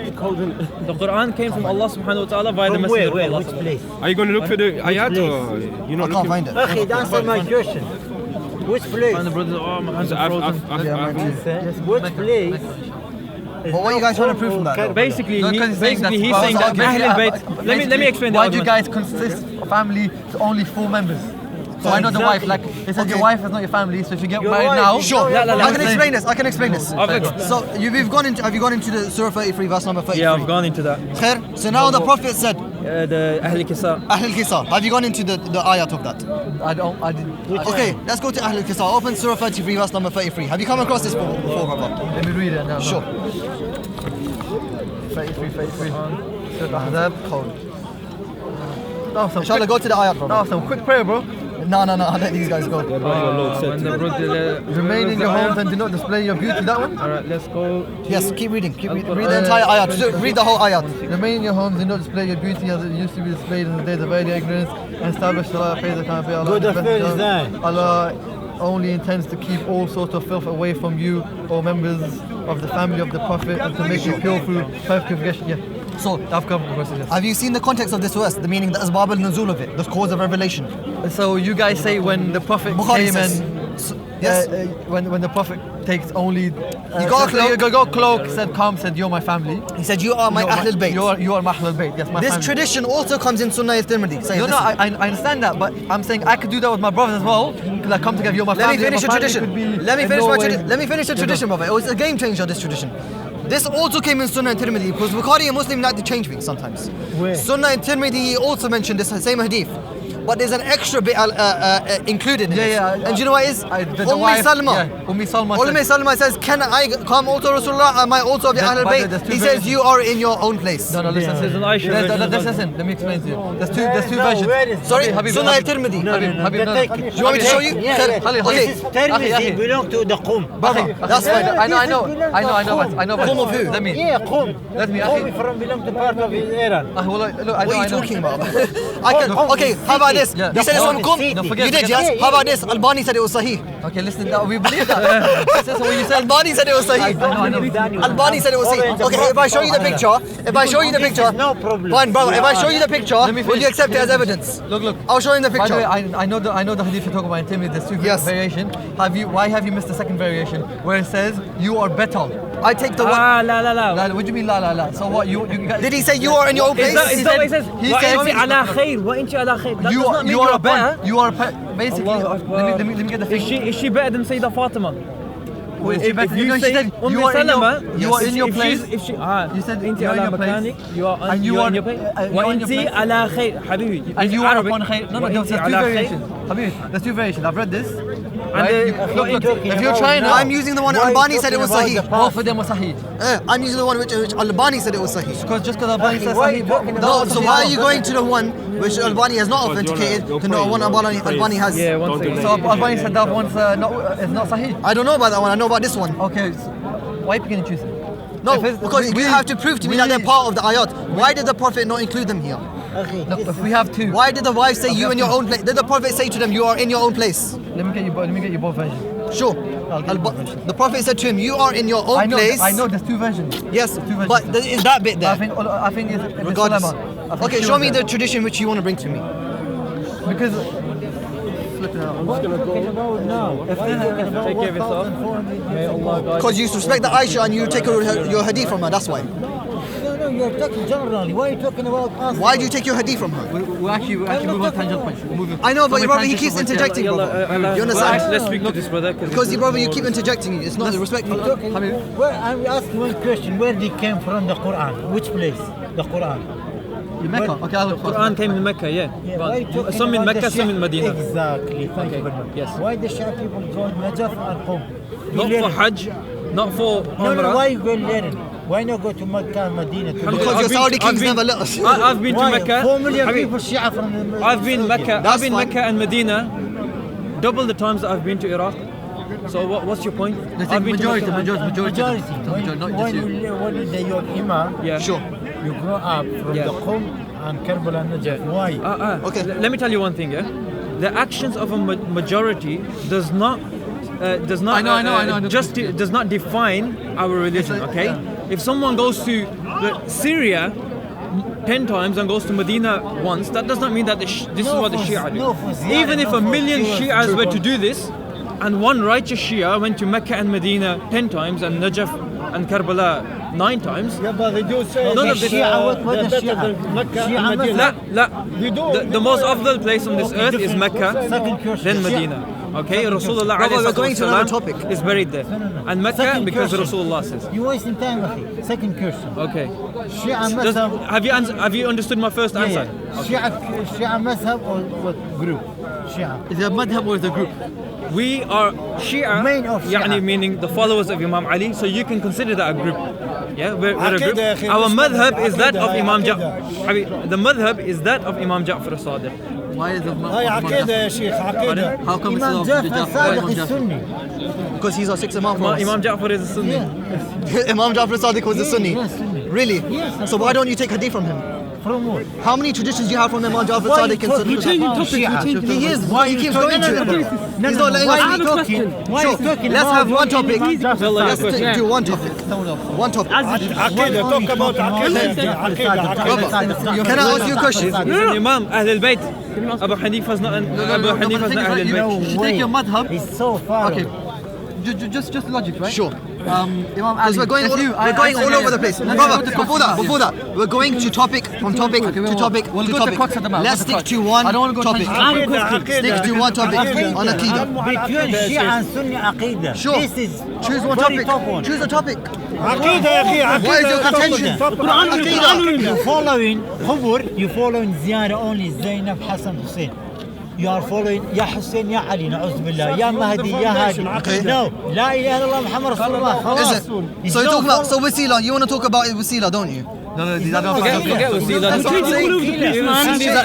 Speaker 5: The Quran came from Allah subhanahu wa ta'ala via the
Speaker 7: From
Speaker 5: Messenger
Speaker 7: where,
Speaker 5: of Allah.
Speaker 7: which place?
Speaker 1: Are you going to look for the ayat
Speaker 7: place?
Speaker 1: or you're
Speaker 2: I
Speaker 1: not
Speaker 2: can't
Speaker 1: looking?
Speaker 2: find it.
Speaker 7: Akhi, answer my question. Which place?
Speaker 5: And the brothers, oh, my hands are
Speaker 1: I've-
Speaker 5: frozen.
Speaker 7: Which place?
Speaker 2: But what are you guys trying to prove from that? though?
Speaker 5: Basically,
Speaker 6: No, 'cause he's saying
Speaker 5: he's
Speaker 6: that's-
Speaker 5: saying that Ahlul-Bayt. Let me explain the
Speaker 6: Why do you
Speaker 5: argument.
Speaker 6: guys consist of family to only 4 members? So I know the wife, like it says your wife is not your family, so if you get
Speaker 7: Your
Speaker 6: married
Speaker 7: wife
Speaker 6: now,
Speaker 7: is
Speaker 2: Sure,
Speaker 5: La, la, la.
Speaker 2: I can explain this. I can explain this.
Speaker 5: I've-
Speaker 2: So have you gone into the Surah 33, verse number 33?
Speaker 5: Yeah, I've gone into that.
Speaker 2: Khair. So now the Prophet said,
Speaker 5: The Ahl Kisa.
Speaker 2: Ahlul Kisa. Have you gone into the ayat of that?
Speaker 6: I didn't.
Speaker 2: Okay, let's go to Ahlul Kisa. Open Surah 33, verse number 33. Have you come across this before, brother?
Speaker 6: Let me read it now.
Speaker 2: Sure.
Speaker 6: 33. Surah Ahzab, Qawl.
Speaker 2: Inshallah, go to the ayat, brother.
Speaker 6: Now some quick prayer, bro.
Speaker 2: No, I'll let these guys go.
Speaker 5: When the brother-
Speaker 6: Remain in your homes and do not display your beauty. That one.
Speaker 5: Alright, let's go.
Speaker 2: Yes, keep reading. Read the entire ayat. Read the whole ayat.
Speaker 6: Remain in your homes and do not display your beauty as it used to be displayed in the days of early ignorance, and establish Salah, praise and be Allah.
Speaker 7: Good affairs then.
Speaker 6: Allah only intends to keep all sorts of filth away from you, or members of the family of the Prophet, and to make you pure through perfect purification. Yeah.
Speaker 2: So,
Speaker 6: I've come across it.
Speaker 2: have you seen the context of this verse? The meaning, the asbab al-nuzul of it, the cause of revelation.
Speaker 6: So you guys say when the Prophet
Speaker 2: Bukhari
Speaker 6: came
Speaker 2: says-
Speaker 6: and
Speaker 2: Yes.
Speaker 6: when the Prophet takes only
Speaker 2: You got a cloak.
Speaker 6: you got a cloak, said come, said you're my family.
Speaker 2: He said, you are my Ahlul-Bayt.
Speaker 6: You are my Ahlul-Bayt. Yes, my
Speaker 2: This
Speaker 6: family.
Speaker 2: tradition also comes in Sunnah al-Tirmidhi. Saying,
Speaker 6: No,
Speaker 2: listen,
Speaker 6: I understand that, but I'm saying I could do that with my brothers as well. Because I come together, you're my
Speaker 2: let
Speaker 6: family.
Speaker 2: me finish the
Speaker 6: my family
Speaker 2: tradition.
Speaker 6: could be
Speaker 2: Let me
Speaker 6: in
Speaker 2: finish
Speaker 6: no
Speaker 2: my
Speaker 6: way-
Speaker 2: tradition. Let me finish the tradition, brother. It was a game changer, this tradition. This also came in Sunnah and Tirmidhi because Bukhari and Muslim like to change things sometimes.
Speaker 7: Where?
Speaker 2: Sunnah and Tirmidhi also mentioned this same hadith. But there's an extra bit included in it.
Speaker 6: Yeah.
Speaker 2: And do you know what it is?
Speaker 6: The wife-
Speaker 2: Salma.
Speaker 6: Yeah, Salma.
Speaker 2: Salma says, can I come also Rasulullah? Am I also of the
Speaker 6: But
Speaker 2: Ahlul
Speaker 6: there's
Speaker 2: Bayt?
Speaker 6: two
Speaker 2: He says,
Speaker 6: versions.
Speaker 2: you are in your own place.
Speaker 6: No, listen.
Speaker 5: There's an Aisha
Speaker 6: Listen, let me explain to you. There's two versions.
Speaker 7: Where is
Speaker 2: Sorry,
Speaker 6: Habib,
Speaker 2: Sunnah
Speaker 6: Habib.
Speaker 2: al-Tirmidhi.
Speaker 6: Habib, no.
Speaker 7: Take
Speaker 2: Do you want me to show you?
Speaker 7: Yeah.
Speaker 2: Okay.
Speaker 7: This is Tirmidhi belong to the Qum.
Speaker 2: Brother, that's fine.
Speaker 6: I know.
Speaker 2: Qum of who?
Speaker 6: Let me.
Speaker 7: Yeah, Qum.
Speaker 6: Let me.
Speaker 7: Qum from belong to part of Iran.
Speaker 6: Look, I know.
Speaker 2: What are you talking about? Okay,
Speaker 7: Qum
Speaker 2: how about
Speaker 7: is
Speaker 2: this?
Speaker 6: city.
Speaker 2: You said it's from
Speaker 7: Qum is
Speaker 2: Qum?
Speaker 7: city.
Speaker 6: No,
Speaker 2: You
Speaker 6: forget-
Speaker 2: did, yes?
Speaker 7: Yeah,
Speaker 2: How about this? Albani said it was Sahih.
Speaker 6: Okay, listen. We believe that. That's what you said.
Speaker 2: Albani said it was Sahih.
Speaker 6: I know.
Speaker 2: Albani said it was Sahih. Okay, if I show you the picture,
Speaker 7: No problem.
Speaker 2: fine, brother. If I show you the picture,
Speaker 6: me
Speaker 2: will you accept it as evidence?
Speaker 6: Look.
Speaker 2: I'll show you the
Speaker 6: By the way,
Speaker 2: picture.
Speaker 6: I know the hadith you're talking about in Tirmidhi. There's two
Speaker 2: Yes.
Speaker 6: variation. Why have you missed the second variation where it says you are better?
Speaker 2: I take the one.
Speaker 5: Ah, la.
Speaker 6: What do you mean la? So what you guys?
Speaker 2: Did he say you are in your own
Speaker 5: Is
Speaker 2: place?
Speaker 5: that what he says?
Speaker 6: He
Speaker 5: Wa
Speaker 6: said-
Speaker 5: inti ala khair, wa inti ala khair. That
Speaker 6: You
Speaker 5: does
Speaker 6: are
Speaker 5: not mean
Speaker 6: you
Speaker 5: you're
Speaker 6: are
Speaker 5: better.
Speaker 6: you are basically.
Speaker 5: Allahu Akbar.
Speaker 6: Let me get the
Speaker 5: Is she better than Sayyidah Fatima?
Speaker 6: If you
Speaker 5: You say
Speaker 6: you are in
Speaker 5: Salama,
Speaker 6: you are in your place.
Speaker 5: You said
Speaker 6: Inti
Speaker 5: inti ala
Speaker 6: your place.
Speaker 5: makanik, you are
Speaker 6: And you
Speaker 5: you are
Speaker 6: are-
Speaker 5: in your place.
Speaker 6: you
Speaker 5: Wa
Speaker 6: are in your
Speaker 5: inti
Speaker 6: place.
Speaker 5: ala khair, habibi.
Speaker 6: And you are
Speaker 5: Arabic.
Speaker 6: upon khair. No,
Speaker 5: Wa
Speaker 6: there's
Speaker 5: inti
Speaker 6: two
Speaker 5: ala khair.
Speaker 6: variations. Habib, there's two variations. I've read this.
Speaker 5: And
Speaker 6: Right? Look, if you're trying to,
Speaker 2: I'm using the one Albani said it was Sahih.
Speaker 6: both of them are sahih.
Speaker 2: I'm using the one which Albani said it was Sahih.
Speaker 6: Just because Albani says
Speaker 7: Why are you
Speaker 6: sahih.
Speaker 7: talking
Speaker 2: No,
Speaker 7: about
Speaker 2: so why are you going to the one which Albani has not authenticated to know one Albani has?
Speaker 5: Yeah, one second.
Speaker 6: So Albani said that one's not sahih.
Speaker 2: I don't know about that one. I know about this one.
Speaker 6: Okay, so why are you picking and choosing?
Speaker 2: No, because you have to prove to me that they're part of the ayat. Why did the Prophet not include them here?
Speaker 6: Look, if we have two.
Speaker 2: Why did the wife say you in your own place? Did the Prophet say to them, you are in your own place?
Speaker 6: Let me get you both versions.
Speaker 2: Sure. The Prophet said to him, you are in your own place.
Speaker 6: I know there's two versions.
Speaker 2: Yes,
Speaker 6: Two versions.
Speaker 2: but is that bit there?
Speaker 6: I think it's
Speaker 2: Regardless.
Speaker 6: Sulaiman.
Speaker 2: Okay, show me the tradition which you want to bring to me.
Speaker 6: Because
Speaker 5: Take care of yourself. May Allah guide
Speaker 2: Because you respect the Aisha and you take your hadith from her, that's why.
Speaker 7: No, you're talking generally. Why are you talking about us?
Speaker 2: Why do you take your hadith from her?
Speaker 6: we're actually move on tangent points.
Speaker 2: I know, but brother, he keeps interjecting, brother. You understand?
Speaker 5: Let's speak to this brother.
Speaker 2: Because, brother, you keep interjecting. It's not respectful.
Speaker 7: I'm asking one question. Where they came from, the Quran? Which place? The Quran.
Speaker 6: In Mecca. Okay, I'll
Speaker 5: Quran came in Mecca, yeah.
Speaker 7: Why you talking
Speaker 5: Some in
Speaker 7: about
Speaker 5: Mecca,
Speaker 7: the
Speaker 5: some in
Speaker 7: Shia?
Speaker 5: Medina.
Speaker 7: Exactly. Thank you very much.
Speaker 5: Yes.
Speaker 7: Why the Shia people go Najaf and Qom?
Speaker 5: Not for Hajj, not for
Speaker 7: No,
Speaker 5: Umrah.
Speaker 7: why you go learning? Why not go to Mecca and Medina to learn?
Speaker 2: Because your Saudi kings never let us.
Speaker 5: I've been to
Speaker 7: Why?
Speaker 5: Mecca.
Speaker 7: 4 million
Speaker 5: Habib,
Speaker 7: people Shia from the
Speaker 5: I've been
Speaker 7: Saudi.
Speaker 5: Mecca.
Speaker 2: That's
Speaker 5: I've been
Speaker 2: fine.
Speaker 5: Mecca and Medina, double the times that I've been to Iraq. So what's your point?
Speaker 6: I've been
Speaker 5: to
Speaker 6: majority,
Speaker 5: Mecca.
Speaker 6: majority. Not just you.
Speaker 7: When your imam,
Speaker 5: Yeah.
Speaker 2: Sure.
Speaker 7: you grow up from
Speaker 5: Yeah.
Speaker 7: the Qom and Karbala and Najaf. Why?
Speaker 2: Okay.
Speaker 5: Let me tell you one thing, yeah. The actions of a majority does not does not define our religion. Okay. If someone goes to Syria 10 times and goes to Medina once, that does not mean that this is what the Shia do. Even if a million Shias were to do this, and one righteous Shia went to Mecca and Medina 10 times and Najaf and Karbala 9 times.
Speaker 7: Yeah, but they do say
Speaker 5: None of this. The most afdal place on this earth is Mecca, then Medina. Okay, Rasulullah
Speaker 2: Brother, we're going to another topic.
Speaker 5: is buried there. And Mecca
Speaker 7: Second
Speaker 5: because
Speaker 7: question.
Speaker 5: Rasulullah says.
Speaker 7: You wasting time, akhi. Second question.
Speaker 5: Okay.
Speaker 7: Shia Mazhab.
Speaker 5: Have you understood my first answer?
Speaker 7: Shia Mazhab or what group? Shia.
Speaker 6: Is it a madhab or is it a group?
Speaker 5: We are Shia,
Speaker 7: Main of Shia.
Speaker 5: يعني meaning the followers of Imam Ali, so you can consider that a group. Yeah, we're a group.
Speaker 7: عقيدة يا أخي.
Speaker 5: Our madhab is that of
Speaker 7: عقيدة.
Speaker 5: Imam Ja'far. The madhab is that of Imam Ja'far as-Sadiq.
Speaker 6: Why is it
Speaker 7: هاي عقيدة يا شيخ عقيدة.
Speaker 6: How come it's
Speaker 7: إمام
Speaker 6: not
Speaker 7: جعفر
Speaker 6: Ja'far?
Speaker 7: صادق
Speaker 6: Why not Ja'far?
Speaker 7: السني.
Speaker 2: Because he's our sixth Imam for us.
Speaker 5: Imam Ja'far is a Sunni.
Speaker 2: Imam Ja'far Sadiq was a Sunni.
Speaker 7: Yes, Sunni.
Speaker 2: Really?
Speaker 7: Yes,
Speaker 2: So why don't you take hadith from him?
Speaker 7: From what?
Speaker 2: How many traditions do you have from Imam Ja'far
Speaker 7: Why
Speaker 2: Sadiq
Speaker 7: you
Speaker 2: and
Speaker 7: talking
Speaker 2: Sunni?
Speaker 7: about Shia?
Speaker 2: He is.
Speaker 7: Why
Speaker 2: He
Speaker 7: you
Speaker 2: keeps
Speaker 7: talking-
Speaker 2: going to it.
Speaker 7: No,
Speaker 2: He's not letting
Speaker 7: why
Speaker 2: us
Speaker 7: you
Speaker 2: speak.
Speaker 7: talking? Why you
Speaker 2: Sure.
Speaker 7: talking
Speaker 2: Let's
Speaker 7: about
Speaker 2: have one
Speaker 7: what
Speaker 2: topic.
Speaker 7: Imam Ja'far
Speaker 2: Let's
Speaker 7: Sadiq?
Speaker 2: do one topic. One topic.
Speaker 7: عقيدة. Talk about عقيدة.
Speaker 2: Can I ask you a question?
Speaker 5: He's an Imam, Ahlul-Bayt. Abu Hanifa's not Ahlul-Bayt.
Speaker 6: You should take your madhab.
Speaker 7: It's so far.
Speaker 6: Okay. Just logic, right?
Speaker 2: Sure.
Speaker 6: Imam
Speaker 2: Because
Speaker 6: Ali.
Speaker 2: we're going all over the place. Brother, before that, we're going to topic from topic to topic
Speaker 6: We'll
Speaker 2: to
Speaker 6: go to
Speaker 2: topic.
Speaker 6: crux of the matter.
Speaker 2: Let's stick to one
Speaker 6: I don't want to go
Speaker 2: topic.
Speaker 6: tangent.
Speaker 2: Stick to one topic on Aqidah.
Speaker 7: Between Shia and Sunni Aqidah.
Speaker 2: Sure.
Speaker 7: This is
Speaker 2: Choose one
Speaker 7: very
Speaker 2: topic.
Speaker 7: tough one.
Speaker 2: Choose a topic.
Speaker 7: عقيدة يا أخي عقيدة.
Speaker 2: Why is your contention? Aqidah.
Speaker 7: You following خبر. You following زيارة only زينب حسن حسين. You are following يا حسين يا علي نعوذ بالله يا مهدي يا هادي.
Speaker 2: Okay.
Speaker 7: No. لا إله إلا الله محمد رسول الله.
Speaker 2: Is
Speaker 7: خلاص.
Speaker 2: it? So you talk about Wasila. You want to talk about Wasila, don't you?
Speaker 6: No, I don't
Speaker 5: Forget Wasila.
Speaker 2: That's what I'm saying.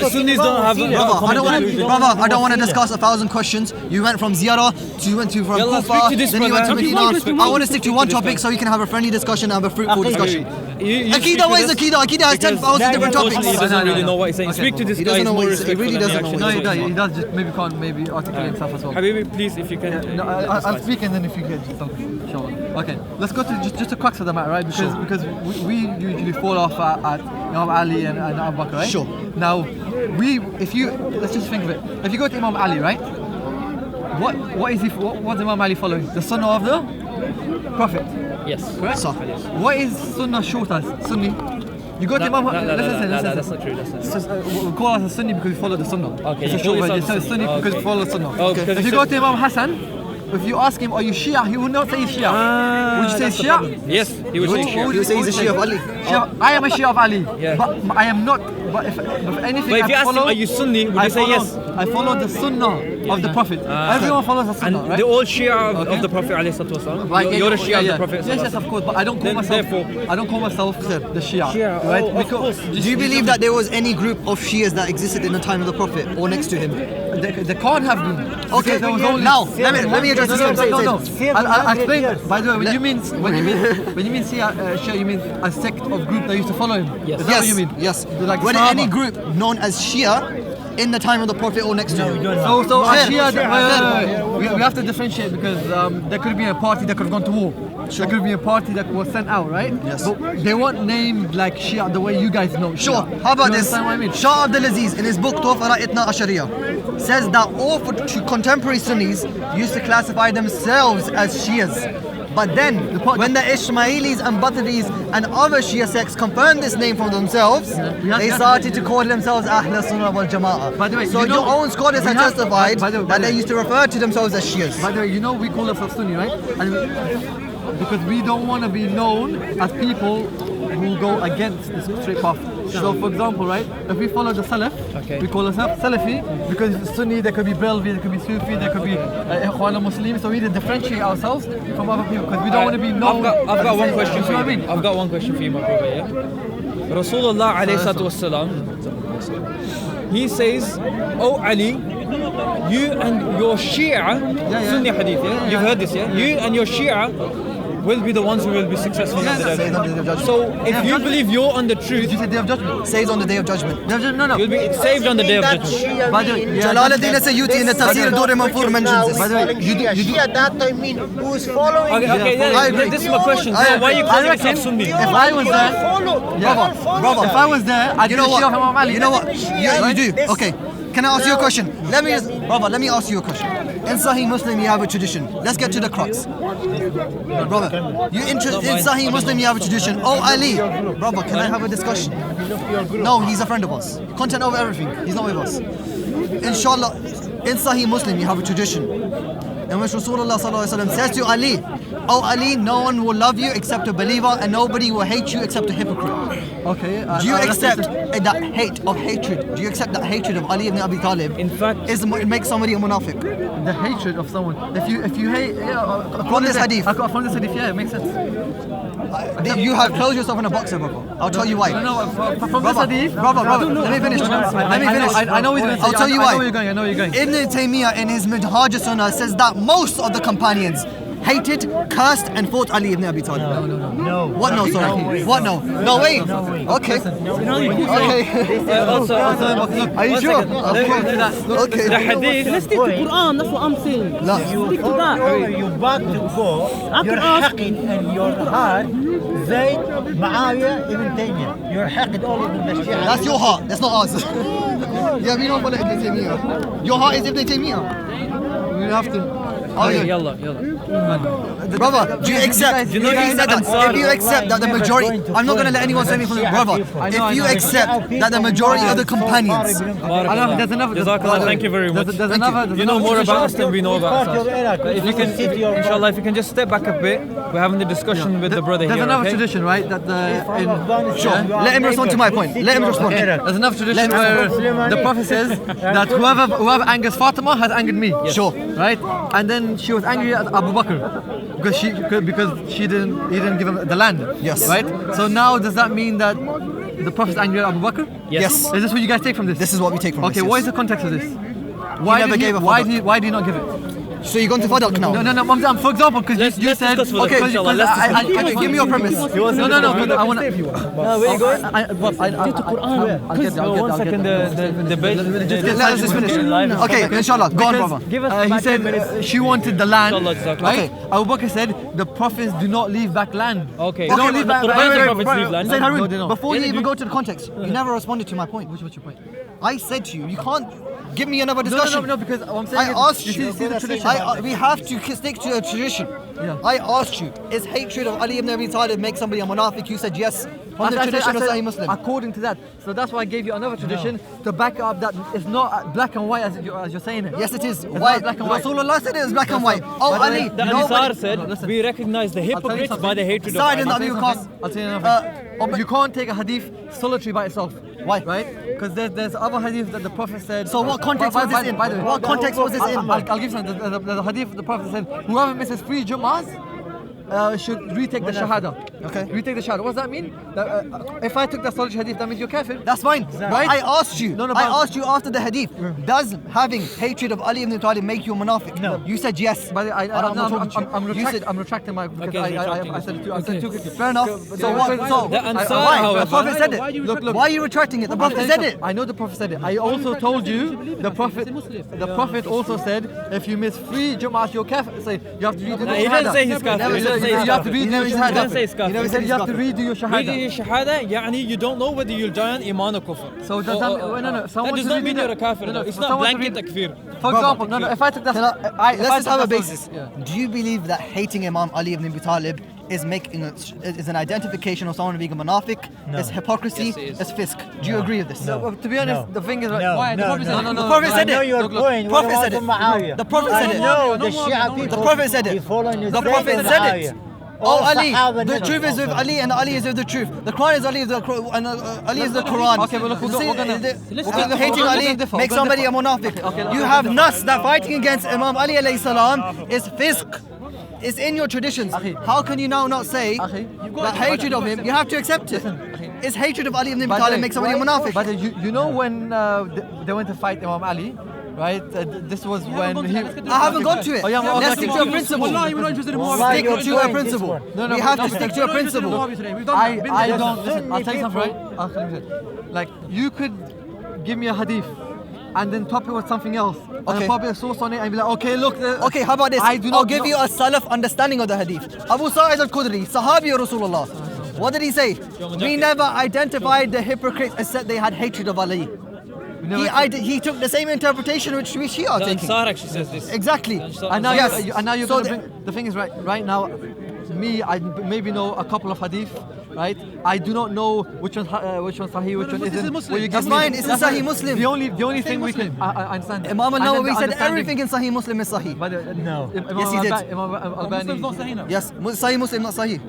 Speaker 5: Sunnis don't have
Speaker 2: Brother, I don't want to discuss 1,000 questions. You went from Ziyarah to you went to from
Speaker 5: Yalla,
Speaker 2: Kufa,
Speaker 5: speak to this
Speaker 2: then you went to
Speaker 5: brother.
Speaker 2: Medina. I want to stick to one topic so we can have a friendly discussion and have a fruitful discussion.
Speaker 5: You
Speaker 2: Aqidah, what is Aqidah? Aqidah has 10,000 different topics.
Speaker 5: Unfortunately, he doesn't really know what he's saying. Speak to this
Speaker 2: He
Speaker 5: guy.
Speaker 2: doesn't know
Speaker 5: He's more
Speaker 2: what he's saying. He really
Speaker 5: respectful than
Speaker 2: doesn't know
Speaker 5: actually
Speaker 2: what
Speaker 6: No,
Speaker 2: he's
Speaker 6: he does. He does. Just maybe can't articulate stuff as well.
Speaker 5: Habibi, please, if you can.
Speaker 6: No, I'll speak and then if you get just talk. Inshallah. Okay, let's go to just the crux of the matter, right? Because we usually fall off at Imam Ali and Abu Bakr, right?
Speaker 2: Sure.
Speaker 6: Now, let's just think of it. If you go to Imam Ali, right? What's Imam Ali following? The Sunnah of the Prophet.
Speaker 5: Yes.
Speaker 6: Correct?
Speaker 2: So,
Speaker 6: What is Sunnah short as? Sunni. You go to Imam.
Speaker 5: That's not true.
Speaker 6: It's just, we call us a Sunni because we follow the Sunnah.
Speaker 5: Okay,
Speaker 6: It's a
Speaker 5: you
Speaker 6: short
Speaker 5: call
Speaker 6: version.
Speaker 5: yourself
Speaker 6: So Sunni
Speaker 5: Sunni.
Speaker 6: because we
Speaker 5: Okay.
Speaker 6: follow the Sunnah.
Speaker 5: Oh, because
Speaker 6: If you go to Imam Hassan, if you ask him, are you Shia? He will not say he's Shia. Would you say
Speaker 5: that's the
Speaker 6: Shia?
Speaker 5: problem. Yes, he would say
Speaker 2: He
Speaker 5: Shia.
Speaker 2: would say he's a Shia of Ali.
Speaker 6: Shia. I am a Shia of Ali,
Speaker 5: Yeah.
Speaker 6: but I am not but if anything,
Speaker 5: But if you
Speaker 6: I
Speaker 5: ask him,
Speaker 6: follow,
Speaker 5: are you Sunni? Would
Speaker 6: I
Speaker 5: you say
Speaker 6: follow,
Speaker 5: yes?
Speaker 6: I follow the Sunnah of the Prophet. Everyone follows the Sunnah,
Speaker 5: And
Speaker 6: right?
Speaker 5: they're all Shia of the Prophet alayhi salatu wasalam.
Speaker 6: Right,
Speaker 5: You're a Shia of the Prophet.
Speaker 6: Yes, of course, but I don't call
Speaker 5: Then
Speaker 6: myself.
Speaker 5: therefore-
Speaker 6: I don't call myself the Shia.
Speaker 5: Shia,
Speaker 6: right?
Speaker 5: of course.
Speaker 2: Do you believe that there was any group of Shias that existed in the time of the Prophet or next to him?
Speaker 6: They can't have been.
Speaker 2: Okay,
Speaker 6: Because there was only
Speaker 2: now let me address this.
Speaker 6: No. I'll explain.
Speaker 7: years.
Speaker 6: By the way, when you mean Shia, you mean a sect of group that used to follow him.
Speaker 5: Yes.
Speaker 6: Is that what you mean?
Speaker 2: Yes.
Speaker 6: Like
Speaker 2: Were there
Speaker 6: Sahaba?
Speaker 2: any group known as Shia in the time of the Prophet or next to him?
Speaker 6: So a
Speaker 2: Fair.
Speaker 6: Shia, we have to differentiate because there could be a party that could have gone to war. There could be a party that was sent out, right?
Speaker 2: Yes.
Speaker 6: But they weren't named like Shia the way you guys know.
Speaker 2: Sure.
Speaker 6: Shia.
Speaker 2: How about
Speaker 6: You
Speaker 2: this?
Speaker 6: understand what I mean?
Speaker 2: Shah Abdul Aziz in his book Tuwafara Itna Ashariya says that all contemporary Sunnis used to classify themselves as Shias. But then, when the Ismailis and Batidis and other Shia sects confirmed this name for themselves, they started to call themselves Ahlul-Sunnah wal Jama'ah.
Speaker 6: By the way,
Speaker 2: so
Speaker 6: you know-
Speaker 2: your own scholars have
Speaker 6: we have-
Speaker 2: testified
Speaker 6: by the way-
Speaker 2: that they used to refer to themselves as Shias.
Speaker 6: By the way, you know we call ourselves Sunni, right? And because we don't want to be known as people who go against the straight path. So, for example, right, if we follow the Salaf, we call ourselves Salafi because Sunni, there could be Belvi, there could be Sufi, there could be Ikhwan Muslim. So we need to differentiate ourselves from other people because we don't want to be known.
Speaker 5: I've got one question for
Speaker 6: You know what I
Speaker 5: you.
Speaker 6: mean?
Speaker 5: I've got one question for you, my brother. Yeah? Rasulullah alayhi salatu wasalam, he says, "Oh Ali, you and your Shia, Sunni hadith, yeah? You've heard this, yeah? You and your Shia will be the ones who will be successful in the
Speaker 2: Says
Speaker 5: day.
Speaker 2: on the day of judgment.
Speaker 5: So if you believe you're on the truth,
Speaker 6: You said Day of Judgment.
Speaker 2: Says on the day of judgment.
Speaker 6: No.
Speaker 5: you'll be saved on the day of judgment.
Speaker 6: By the way,
Speaker 2: Jalaluddin Sayyuti in the Tafsir Dur Manfur mentions this.
Speaker 6: By the way, you do.
Speaker 7: Shia that I mean who is following
Speaker 5: Okay,
Speaker 7: him.
Speaker 5: yeah,
Speaker 2: I agree.
Speaker 5: this is my question.
Speaker 2: I
Speaker 5: So why are you
Speaker 2: agree.
Speaker 5: calling
Speaker 6: I
Speaker 5: yourself
Speaker 6: reckon
Speaker 5: Sunni?
Speaker 6: if I was there,
Speaker 2: Brother,
Speaker 6: if I was there, I'd
Speaker 2: you
Speaker 6: be
Speaker 2: know
Speaker 6: the Shia of
Speaker 2: what?
Speaker 6: Imam Ali.
Speaker 2: You know what? Yeah, you do. Okay. Can I ask you a question? Let me ask you a question. In Sahih Muslim, you have a tradition. Let's get to the crux. Brother, in Sahih Muslim, you have a tradition. Oh, Ali. Brother, can I have a discussion? No, he's a friend of us. Content over everything. He's not with us. Inshallah, in Sahih Muslim, you have a tradition in which Rasulullah says to Ali, "Oh Ali, no one will love you except a believer, and nobody will hate you except a hypocrite."
Speaker 6: Okay.
Speaker 2: Do you accept that hatred? Do you accept that hatred of Ali ibn Abi Talib?
Speaker 5: In fact,
Speaker 2: it makes somebody a munafiq.
Speaker 6: The hatred of someone. If you hate,
Speaker 2: From this hadith.
Speaker 6: From this hadith, yeah, it makes sense.
Speaker 2: You have closed yourself in a box, brother. I'll tell you why.
Speaker 6: No, from this hadith.
Speaker 2: Brother, let me finish. Let me finish.
Speaker 6: I know he's going to say.
Speaker 2: I'll tell you
Speaker 6: I
Speaker 2: why.
Speaker 6: know where you're going.
Speaker 2: Ibn Taymiyyah in his Minhaj Sunnah says that most of the companions hated, cursed, and fought Ali ibn Abi Talib.
Speaker 7: No.
Speaker 2: What no, sorry? What no? No way. Okay. Okay.
Speaker 5: also,
Speaker 2: Are you sure? Okay.
Speaker 5: the hadith.
Speaker 8: Let's stick to Quran, that's what I'm saying.
Speaker 2: لا.
Speaker 8: Stick to that.
Speaker 7: You back to go your حقد and your heart زي معاوية ابن تيمية. Your حقد all of the Shia.
Speaker 2: That's your heart. That's not ours. Yeah, we don't follow Ibn Taymiyyah. Your heart is Ibn Taymiyyah.
Speaker 6: We have to.
Speaker 2: Okay.
Speaker 5: Yalla.
Speaker 2: Brother, do you accept?
Speaker 5: you know
Speaker 2: If you
Speaker 5: guys
Speaker 2: said that,
Speaker 5: Ansar-
Speaker 2: if you accept that the majority, I'm not gonna let anyone say me from the brother. If you accept that the majority of the companions,
Speaker 6: There's enough.
Speaker 5: Jazakallah, thank you very much.
Speaker 6: There's another.
Speaker 5: You know more about us than we know about us. If you can,
Speaker 7: Inshallah.
Speaker 5: inshallah, if you can just step back a bit, we're having the discussion with the brother
Speaker 6: There's
Speaker 5: here.
Speaker 6: another
Speaker 5: Okay?
Speaker 6: tradition, right? That
Speaker 2: sure. Let him respond to my point. Let him respond.
Speaker 6: there's another tradition where the Prophet says that whoever angers Fatima has angered me.
Speaker 2: Sure.
Speaker 6: Right? And then she was angry at Abu Bakr because he didn't give him the land.
Speaker 2: Yes.
Speaker 6: Right? So now does that mean that the Prophet is angry at Abu Bakr?
Speaker 2: Yes.
Speaker 6: Is this what you guys take from this?
Speaker 2: This is what we take from
Speaker 6: Okay,
Speaker 2: this.
Speaker 6: what
Speaker 2: Yes.
Speaker 6: is the context of this?
Speaker 2: never gave a
Speaker 6: why
Speaker 2: Fadak.
Speaker 6: did he not give it?
Speaker 2: So you're going to Fadak now?
Speaker 6: No. For example, because you
Speaker 5: Let's
Speaker 6: said
Speaker 5: discuss for
Speaker 2: Okay,
Speaker 5: the inshallah. Let's discuss.
Speaker 2: Okay, give me your premise.
Speaker 6: no. But I want to.
Speaker 5: Where you going?
Speaker 8: Get to Quran.
Speaker 5: Please, one second, the debate.
Speaker 2: Let us just finish. Okay, inshallah. Go on, brother.
Speaker 5: Give us
Speaker 6: He
Speaker 5: back 10
Speaker 6: said
Speaker 5: minutes.
Speaker 6: she wanted the land,
Speaker 5: Inshallah, jazakallah.
Speaker 6: right? Abu Bakr said the prophets do not leave back land.
Speaker 5: Okay.
Speaker 6: They don't leave back.
Speaker 5: Quran and Prophets leave land.
Speaker 2: Said
Speaker 6: No,
Speaker 2: Harun,
Speaker 6: they don't.
Speaker 2: before you even go to the context, you never responded to my point.
Speaker 6: What's your point?
Speaker 2: I said to you, you can't give me another discussion.
Speaker 6: No, because I'm saying
Speaker 2: I asked you.
Speaker 6: see the tradition.
Speaker 2: We have to stick to a tradition.
Speaker 6: Yeah.
Speaker 2: I asked you, is hatred of Ali ibn Abi Talib make somebody a munafiq? You said yes. From the
Speaker 6: I said-
Speaker 2: tradition of
Speaker 6: I said
Speaker 2: Sahih Muslim.
Speaker 6: According to that. So that's why I gave you another tradition to back up that it's not black and white as you're saying it.
Speaker 2: Yes, it is.
Speaker 6: It's
Speaker 2: Why?
Speaker 6: not black and white.
Speaker 2: Rasulullah said it is black and white. Oh,
Speaker 6: By the way,
Speaker 2: Ali.
Speaker 5: The
Speaker 2: nobody-
Speaker 5: Ansar said, we recognize the hypocrites by the hatred of
Speaker 2: Sa'id ibn
Speaker 5: Ali.
Speaker 2: Abi Waqqas.
Speaker 6: I'll tell you another thing. You can't take a hadith solitary by itself.
Speaker 2: Why?
Speaker 6: Right? Because there's other hadith that the Prophet said.
Speaker 2: So what context was this in?
Speaker 6: By the way,
Speaker 2: What context was this in?
Speaker 6: I'll give you some. There's a hadith the Prophet said, whoever misses 3 Jum'ahs should retake the Shahada.
Speaker 2: Okay.
Speaker 6: Retake the Shahada. What does that mean? That, if I took the solid hadith, that means you're kafir.
Speaker 2: That's fine.
Speaker 6: Right?
Speaker 2: I asked you.
Speaker 6: No,
Speaker 2: I asked you after the hadith. Does having hatred of Ali ibn Talib make you a munafiq?
Speaker 7: No.
Speaker 2: You said yes.
Speaker 6: But I'm retracting my. Because I said it too. I said too quickly.
Speaker 2: Fair enough. So what? So
Speaker 5: The Ansar,
Speaker 2: why?
Speaker 5: however-
Speaker 2: The Prophet said it.
Speaker 6: Look.
Speaker 2: Why are you retracting it? The Prophet said it.
Speaker 6: I know the Prophet said it. I also told you the Prophet also said if you miss 3 Jum'ahs you're kafir. Say you have to read the
Speaker 5: he didn't say he's kafir. He didn't say he's
Speaker 6: You have to read your
Speaker 5: He didn't
Speaker 6: shahada.
Speaker 5: say he's kafir.
Speaker 6: He said you have to read your
Speaker 5: Reading
Speaker 6: shahada.
Speaker 5: your shahada, يعني you don't know whether you'll join iman or kufr.
Speaker 6: So does that no.
Speaker 5: That does not mean you're a kafir. It's not blanket takfir.
Speaker 6: For example, no. If I took that,
Speaker 2: Let's just have a basis.
Speaker 6: Yeah.
Speaker 2: Do you believe that hating Imam Ali ibn Abi Talib is an identification of someone being a munafiq?
Speaker 7: No.
Speaker 2: It's hypocrisy.
Speaker 5: Yes, it is.
Speaker 2: It's fisk. Do you agree with this?
Speaker 6: No, to be honest,
Speaker 7: No.
Speaker 6: the thing is,
Speaker 7: No,
Speaker 6: why? The
Speaker 7: no,
Speaker 6: Prophet said,
Speaker 7: no.
Speaker 2: The Prophet said
Speaker 7: I know
Speaker 2: it.
Speaker 7: your point.
Speaker 2: Prophet
Speaker 7: What
Speaker 2: said it.
Speaker 7: about Muawiyah?
Speaker 2: The Prophet said
Speaker 7: I
Speaker 2: it.
Speaker 7: know the Shia people.
Speaker 2: The Prophet said it.
Speaker 7: You follow in
Speaker 2: The Prophet said it. Oh
Speaker 7: All
Speaker 2: Ali,
Speaker 7: Sahaba
Speaker 2: the
Speaker 7: never
Speaker 2: truth is with
Speaker 7: follow.
Speaker 2: Ali and Ali is with the truth. The Quran is Ali, and Ali is the Quran.
Speaker 6: Okay, well, look, we're gonna-
Speaker 2: Hating Ali makes somebody a munafiq. You have nas that fighting against Imam Ali alayhi salam is fisk. It's in your traditions. How can you now not say that hatred of him? You have to accept it. Is hatred of Ali ibn Abi Talib make somebody a munafiq?
Speaker 6: But you know when they went to fight Imam Ali, right? This was when he.
Speaker 2: I haven't gone to it.
Speaker 6: Oh, yeah, well,
Speaker 2: Let's
Speaker 6: okay,
Speaker 2: stick to a
Speaker 6: okay.
Speaker 2: principle.
Speaker 4: Wallahi, we're not interested in more.
Speaker 2: Stick
Speaker 7: Your
Speaker 2: to a
Speaker 7: point,
Speaker 2: principle.
Speaker 7: this
Speaker 6: No,
Speaker 2: We have to
Speaker 6: no,
Speaker 2: stick to a principle.
Speaker 6: I don't listen. I'll tell you something, right? I'll tell you something. Like you could give me a hadith and then top it with something else and
Speaker 2: Okay.
Speaker 6: then pop a sauce on it and be like, okay, look.
Speaker 2: Okay, how about this?
Speaker 6: I do
Speaker 2: I'll
Speaker 6: not
Speaker 2: give
Speaker 6: know-
Speaker 2: you a salaf understanding of the hadith. Abu Sa'id al-Khudri, Sahabi of Rasulullah. What did he say? We never identified the hypocrites and said they had hatred of Ali. He took the same interpretation which we Shia are
Speaker 5: The
Speaker 2: taking.
Speaker 5: Ansar actually says this.
Speaker 2: Exactly.
Speaker 6: And now,
Speaker 2: Yes.
Speaker 6: and now you're
Speaker 2: So
Speaker 6: gonna bring, the thing is right now, me, I maybe know a couple of hadith, right? I do not know which one's sahih, which one isn't. Well, you
Speaker 2: That's
Speaker 6: give me-
Speaker 2: fine, it's in
Speaker 6: that's
Speaker 2: Sahih
Speaker 6: fine.
Speaker 2: Muslim.
Speaker 6: The only thing we can, I understand.
Speaker 2: Imam
Speaker 6: And then
Speaker 2: al-Nawawi
Speaker 6: the
Speaker 2: said
Speaker 6: understanding-
Speaker 2: everything in Sahih Muslim is Sahih.
Speaker 6: By the,
Speaker 7: No.
Speaker 2: Yes, he did.
Speaker 6: Imam Al-Bani,
Speaker 2: Yes, Sahih Muslim, not Sahih.